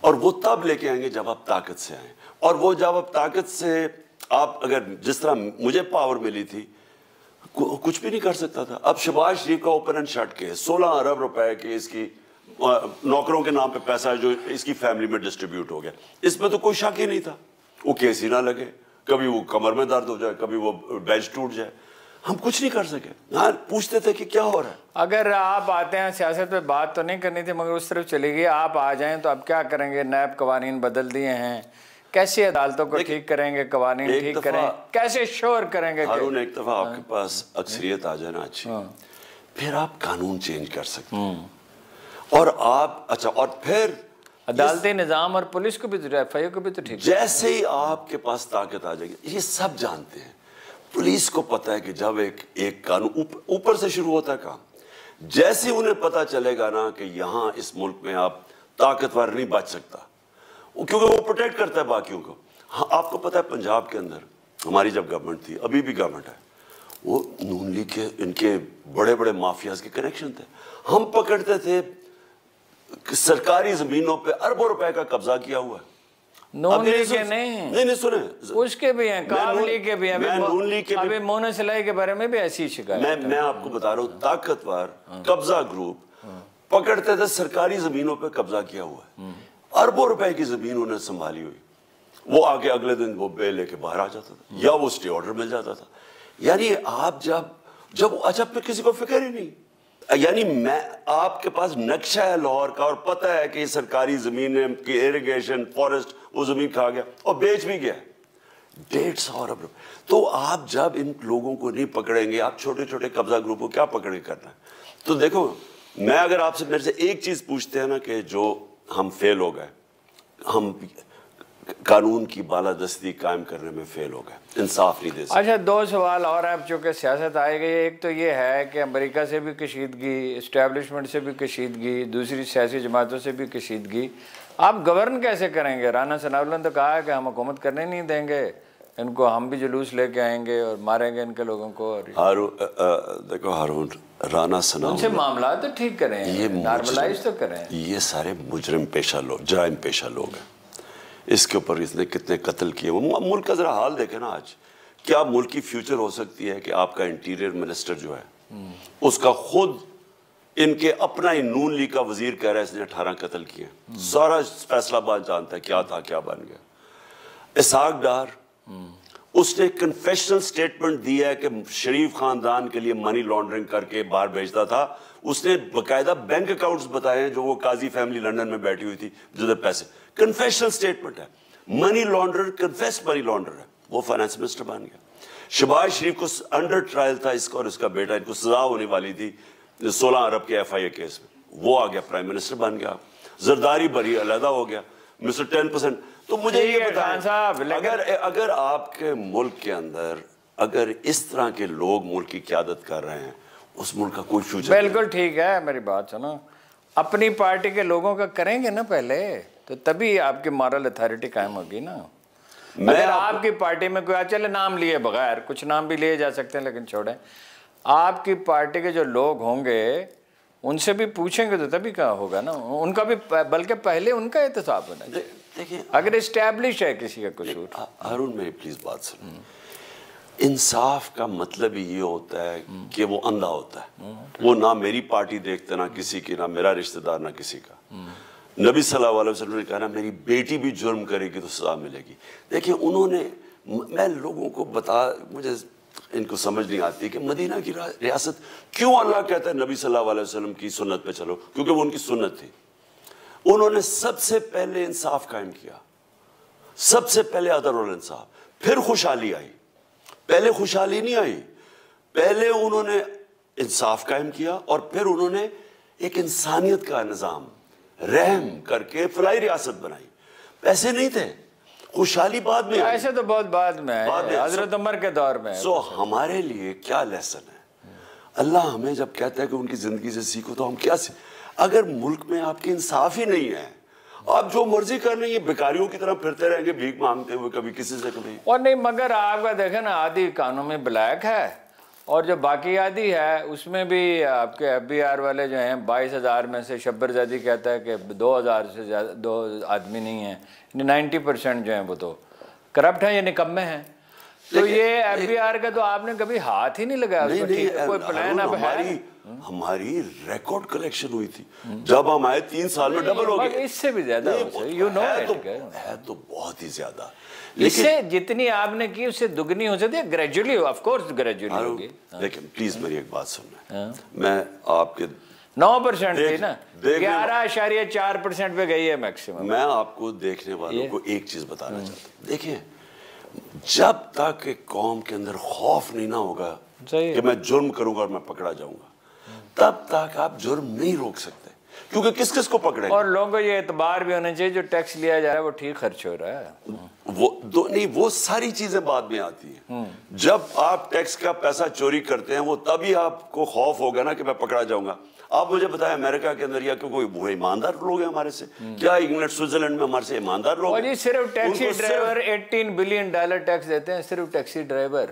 और वो तब लेके आएंगे जब आप ताकत से आए, और वो जब आप ताकत से, आप अगर जिस तरह मुझे पावर मिली थी, कुछ भी नहीं कर सकता था। अब शहबाज शरीफ का ओपन एंड शट केस, 16 अरब रुपए के इसकी नौकरों के नाम पे पैसा है जो इसकी फैमिली में डिस्ट्रीब्यूट हो गया, इसमें तो कोई शक ही नहीं था। वो केस ही ना लगे, कभी वो कमर में दर्द हो जाए, कभी वो बेंच टूट जाए, हम कुछ नहीं कर सके। हाँ, पूछते थे कि क्या हो रहा है। अगर आप आते हैं, सियासत पे बात तो नहीं करनी थी, मगर उस तरफ चली गई, आप आ जाएं तो अब क्या करेंगे? नैब कवानीन बदल दिए हैं, कैसे अदालतों को ठीक करेंगे, कवानीन ठीक करें, कैसे श्योर करेंगे? हारून, एक दफा आपके पास अक्सरियत आ जाए ना अच्छी, फिर आप कानून चेंज कर सकते हैं। और आप, अच्छा, और फिर अदालती निजाम और पुलिस को भी, एफआईए को भी तो ठीक। जैसे ही आपके पास ताकत आ जाएगी, ये सब जानते हैं, पुलिस को पता है कि जब एक कानून ऊपर से शुरू होता है काम, जैसे उन्हें पता चलेगा ना कि यहाँ इस मुल्क में आप ताकतवर नहीं बच सकता, क्योंकि वो प्रोटेक्ट करता है बाकियों को। हाँ, आपको पता है पंजाब के अंदर हमारी जब गवर्नमेंट थी, अभी भी गवर्नमेंट है, वो नून लीग के इनके बड़े बड़े माफियाज के कनेक्शन थे। हम पकड़ते थे सरकारी जमीनों पे अरबों रुपए का कब्जा किया हुआ है। नून लीग के नहीं सुने, उसके भी हैं, काब लीग के भी हैं, नून लीग के अभी मोना सिलाई के बारे में भी ऐसी शिकायत। मैं आपको बता रहा हूँ, ताकतवर कब्जा ग्रुप पकड़ते थे, सरकारी जमीनों पे कब्जा किया हुआ है, अरबों रुपए की जमीन उन्हें संभाली हुई। वो आगे अगले दिन वो बेल लेके बाहर आ जाता था या वो स्टे ऑर्डर मिल जाता था। यानी आप जब अच्छा फिर किसी को फिक्र ही नहीं, यानी मैं आपके पास नक्शा है लाहौर का और पता है कि सरकारी जमीन की इरिगेशन फॉरेस्ट वो जमीन खा गया और बेच भी गया 150 अरब। तो आप जब इन लोगों को नहीं पकड़ेंगे, आप छोटे छोटे कब्जा ग्रुप को क्या पकड़े करना है। तो देखो, मैं अगर आपसे मेरे से एक चीज पूछते हैं ना कि जो हम फेल हो गए, हम कानून की बालादस्ती कायम करने में फेल हो गए, इंसाफ नहीं दे सकते। अच्छा, दो सवाल और आप चूँकि सियासत आए गई, एक तो ये है कि अमेरिका से भी कशीदगी, इस्टेब्लिशमेंट से भी कशीदगी, दूसरी सियासी जमातों से भी कशीदगी, आप गवर्न कैसे करेंगे? राना सनाउल्लाह ने तो कहा है कि हम हुकूमत करने नहीं देंगे इनको, हम भी जुलूस लेके आएंगे और मारेंगे इनके लोगों को। देखो हारून, राना सनाउल्लाह उनसे मामला तो ठीक करें, ये नॉर्मलाइज तो करें। ये सारे मुजरिम पेशा लोग, जराइम पेशा लोग हैं। इसके ऊपर इसने कितने कत्ल किए। मुल्क का जरा हाल देखे ना आज, क्या मुल्क की फ्यूचर हो सकती है कि आपका इंटीरियर मिनिस्टर जो है उसका खुद इनके अपना ही नून लीग का वजीर कह रहा है इसने 18 कत्ल किए। सारा फैसलाबाद जानता है क्या था क्या बन गया। इसहाक डार, उसने कन्फेशनल स्टेटमेंट दिया है कि शरीफ खानदान के लिए मनी लॉन्ड्रिंग करके बाहर भेजता था। उसने बकायदा बैंक अकाउंट्स बताए हैं जो वो काजी फैमिली लंदन में बैठी हुई थी जिधर पैसे, कन्फेशनल स्टेटमेंट है। मनी लॉन्डर, कन्फेस्ड मनी लॉन्डर है, वो फाइनेंस मिनिस्टर बन गया। शहबाज शरीफ को अंडर ट्रायल था इसका और इसका बेटा, इनको सजा होने वाली थी 16 अरब के FIA केस में, वो आ गया प्राइम मिनिस्टर बन गया। जरदारी बरी अलहदा हो गया, मिस्टर 10%। तो मुझे ये बताएं साहब, अगर आपके मुल्क के अंदर अगर इस तरह के लोग मुल्क की क़यादत कर रहे हैं, उस मुल्क का कोई फ्यूचर। बिल्कुल ठीक है, मेरी बात सुनो, अपनी पार्टी के लोगों का करेंगे ना पहले, तो तभी आपकी मॉरल अथॉरिटी कायम होगी ना। अगर आपकी पार्टी में कोई, चले नाम लिए बगैर, कुछ नाम भी लिए जा सकते हैं लेकिन छोड़ें, आपकी पार्टी के जो लोग होंगे उनसे भी पूछेंगे तो तभी क्या होगा ना, उनका भी, बल्कि पहले उनका एहतसाब होना चाहिए। देखिए, अगर इस्टेब्लिश है किसी का कसूर। हारून मेरी प्लीज बात सुन, इंसाफ का मतलब ही ये होता है कि वो अंधा होता है, वो ना मेरी पार्टी देखता, ना किसी की, ना मेरा रिश्तेदार, ना किसी का। नबी सल्लल्लाहु अलैहि वसल्लम ने कहा ना, मेरी बेटी भी जुर्म करेगी तो सजा मिलेगी। देखिए उन्होंने, मैं लोगों को मुझे इनको समझ नहीं आती कि मदीना की रियासत क्यों अल्लाह कहता है नबी सल्लल्लाहु अलैहि वसल्लम की सुन्नत पे चलो, क्योंकि वो उनकी सुन्नत थी। उन्होंने सबसे पहले इंसाफ कायम किया, सबसे पहले अदल और इंसाफ, फिर खुशहाली आई। पहले खुशहाली नहीं आई, पहले उन्होंने इंसाफ कायम किया और फिर उन्होंने एक इंसानियत का निज़ाम रहम करके फलाई रियासत बनाई। पैसे नहीं थे, खुशहाली बाद में, ऐसे तो बहुत बाद में है, हजरत उमर के दौर में। सो हमारे लिए क्या लेसन है? अल्लाह हमें जब कहता है कि उनकी जिंदगी से सीखो, तो हम क्या अगर मुल्क में आपकी इंसाफ ही नहीं है, आप जो मर्जी कर लेंगे, बेकारियों की तरह फिरते रहेंगे भीख मांगते हुए, कभी किसी से कभी। और नहीं, मगर आपका देखें ना, आधी कानून में ब्लैक है और जो बाकी आदि है उसमें भी आपके FBR वाले जो हैं 22,000 में से शब्बरजादी कहता है कि 2,000 से ज़्यादा 2 आदमी नहीं हैं, 90% जो हैं वो तो करप्ट हैं या निकम्मे हैं। तो ये FBR का तो आपने कभी हाथ ही नहीं लगाया उसको, ठीक है, कोई प्लान अब है? हमारी रिकॉर्ड कलेक्शन हुई थी जब हम आए, 3 साल में डबल हो गए, इससे भी ज्यादा, यू नो है तो बहुत ही ज्यादा। इससे जितनी आपने की उससे दुगनी हो सकती है, ग्रेजुअली, ऑफ कोर्स ग्रेजुअली होगी। लेकिन प्लीज मेरी एक बात सुनना, मैं आपके 9% थी ना, 11.4% पे गई है मैक्सिमम। मैं आपको देखने वालों को एक चीज बताना चाहता हूँ, देखिए जब तक एक कौम के अंदर खौफ नहीं ना होगा कि मैं जुर्म करूंगा और मैं पकड़ा जाऊंगा, तब तक आप जुर्म नहीं रोक सकते, क्योंकि किस किस को पकड़ेंगे। और लोगों को ये एतबार भी होना चाहिए जो टैक्स लिया जा रहा है वो ठीक खर्च हो रहा है। वो सारी चीजें बाद में आती हैं। जब आप टैक्स का पैसा चोरी करते हैं, वो तभी आपको खौफ होगा ना कि मैं पकड़ा जाऊंगा। आप मुझे बताएं, अमेरिका के अंदर या कोई वो ईमानदार लोग हैं हमारे से? क्या इंग्लैंड स्विट्जरलैंड में हमारे से ईमानदार लोग हैं? सिर्फ टैक्सी ड्राइवर $18 बिलियन टैक्स देते हैं, सिर्फ टैक्सी ड्राइवर।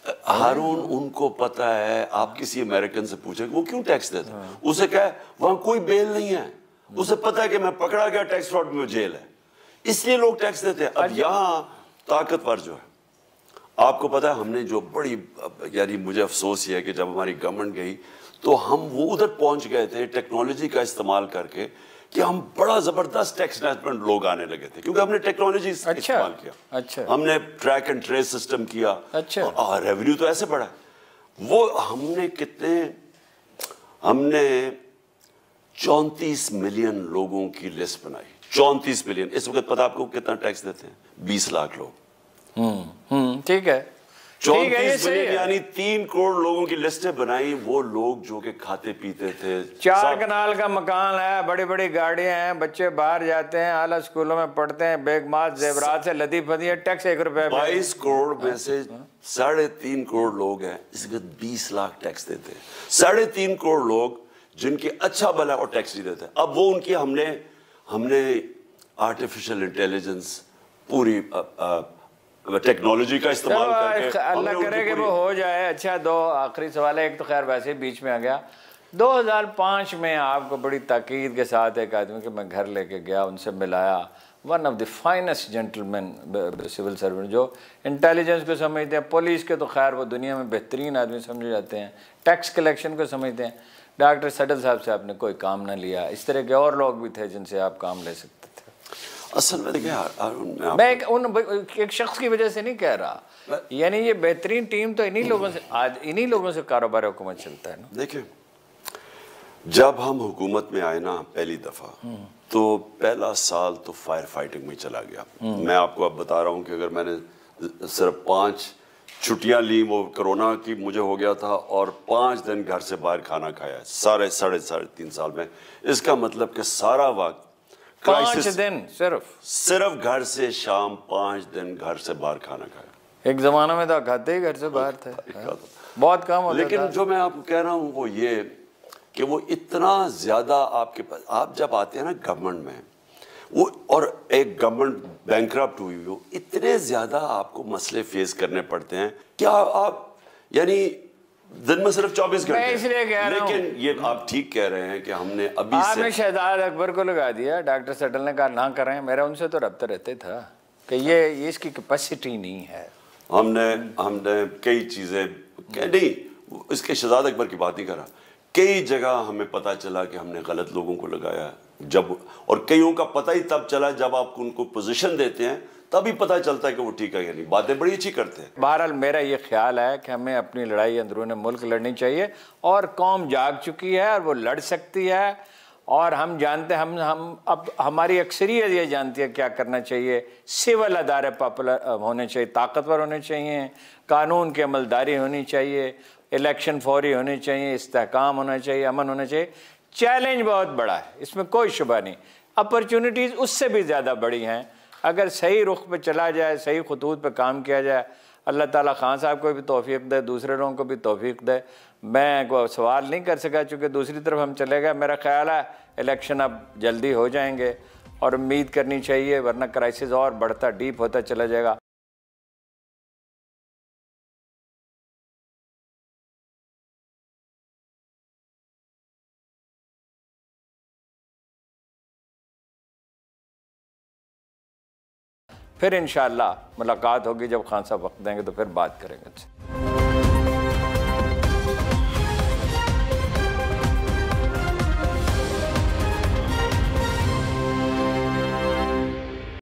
हारून उनको पता है, आप किसी अमेरिकन से पूछे वो क्यों टैक्स देते हैं, उसे कहे वहां कोई बेल नहीं है, उसे पता है कि मैं पकड़ा गया टैक्स फ्रॉड में जेल है, इसलिए लोग टैक्स देते हैं। अब यहाँ ताकतवर जो है, आपको पता है हमने जो बड़ी, यानी मुझे अफसोस ये है कि जब हमारी गवर्नमेंट गई तो हम वो उधर पहुंच गए थे टेक्नोलॉजी का इस्तेमाल करके कि हम बड़ा जबरदस्त टैक्स मैनेजमेंट लोग आने लगे थे, क्योंकि हमने टेक्नोलॉजी इस्तेमाल किया। अच्छा, हमने ट्रैक एंड ट्रेस सिस्टम किया। अच्छा, रेवेन्यू तो ऐसे बढ़ा वो हमने 34 मिलियन लोगों की लिस्ट बनाई। 34 मिलियन। इस वक्त पता आपको कितना टैक्स देते हैं? 20 लाख लोग। ठीक है, 34 मिलियन यानी 3 करोड़ लोगों की लिस्टें बनाई। वो लोग जो कि खाते पीते थे, 4 कनाल का मकान है, बड़ी बड़ी गाड़ियां हैं, बच्चे बाहर जाते हैं, आला स्कूलों में पढ़ते हैं, बेगमात जेवरात से लदी फदी है, टैक्स 1 रुपए। 22 करोड़ में से 3.5 करोड़ लोग हैं, इसके 20 लाख टैक्स देते हैं। 3.5 करोड़ लोग जिनकी अच्छा भला और टैक्स नहीं देते। अब वो उनकी हमने आर्टिफिशियल इंटेलिजेंस पूरी टेक्नोलॉजी का इस्तेमाल करके, अल्लाह करे कि वो हो जाए। अच्छा, 2 आखिरी सवाल है। एक तो खैर वैसे ही बीच में आ गया। 2005 में आपको बड़ी ताकीद के साथ एक आदमी के मैं घर लेके गया, उनसे मिलाया, one of the finest gentleman civil servant, जो इंटेलिजेंस को समझते हैं, पुलिस के तो खैर वो दुनिया में बेहतरीन आदमी समझे जाते हैं, टैक्स कलेक्शन को समझते हैं। डॉक्टर सडल साहब से आपने कोई काम ना लिया, इस तरह के और लोग भी थे जिनसे आप काम ले सकते थे। असल में देखिए, मैं एक शख्स की वजह से नहीं कह रहा, यानी ये बेहतरीन टीम तो इन्हीं लोगों से कारोबार हुकूमत चलता है ना। देखिए, जब हम हुकूमत में आए ना पहली दफा, तो पहला साल तो फायर फाइटिंग में चला गया। मैं आपको अब बता रहा हूँ कि अगर मैंने सिर्फ 5 छुट्टियां ली, वो कोरोना की मुझे हो गया था, और 5 दिन घर से बाहर खाना खाया साढ़े 3.5 साल में। इसका मतलब कि सारा वक्त 5 दिन सिर्फ घर से शाम 5 दिन घर से बाहर खाना खाया। एक जमाना में तो खाते ही घर से बाहर थे, बहुत कम होता था। लेकिन जो मैं आपको कह रहा हूँ वो ये कि वो इतना ज्यादा आपके पास, आप जब आते हैं ना गवर्नमेंट में, वो और एक गवर्नमेंट बैंकरप्ट हुई हो, इतने ज्यादा आपको मसले फेस करने पड़ते हैं। क्या आप यानी दिन में सिर्फ 24 घंटे, इसलिए कह रहा हूं। लेकिन ये आप ठीक कह रहे हैं कि हमने अभी आपने शहजाद अकबर को लगा दिया, डॉक्टर सटल ने कहा ना करें। मेरा उनसे तो रब्ता रहते था कि ये इसकी कैपेसिटी नहीं है। हमने कई चीजें नहीं, इसके शहजाद अकबर की बात नहीं कर रहा, कई जगह हमें पता चला कि हमने गलत लोगों को लगाया जब, और कईयों का पता ही तब चला जब आप उनको पोजीशन देते हैं, तभी पता चलता है कि वो ठीक है या नहीं। बातें बड़ी अच्छी करते हैं। बहरहाल मेरा ये ख्याल है कि हमें अपनी लड़ाई अंदरूनी मुल्क लड़नी चाहिए, और कौम जाग चुकी है और वो लड़ सकती है। और हम जानते हैं, हम अब हमारी अक्सरियत ये जानती है क्या करना चाहिए। सिविल अदारे पॉपुलर होने चाहिए, ताकतवर होने चाहिए, कानून की अमलदारी होनी चाहिए, इलेक्शन फौरी होने चाहिए, इस्तेहकाम होना चाहिए, अमन होना चाहिए। चैलेंज बहुत बड़ा है, इसमें कोई शुबा नहीं। अपॉर्चुनिटीज़ उससे भी ज़्यादा बड़ी हैं। अगर सही रुख पे चला जाए, सही खतूत पे काम किया जाए, अल्लाह ताला खान साहब को भी तौफीक दे, दूसरे लोगों को भी तौफीक दे। मैं कोई सवाल नहीं कर सका चूँकि दूसरी तरफ हम चले गए। मेरा ख्याल है इलेक्शन अब जल्दी हो जाएंगे और उम्मीद करनी चाहिए, वरना क्राइसिस और बढ़ता डीप होता चला जाएगा। फिर इंशाअल्लाह मुलाकात होगी, जब खान साहब वक्त देंगे तो फिर बात करेंगे।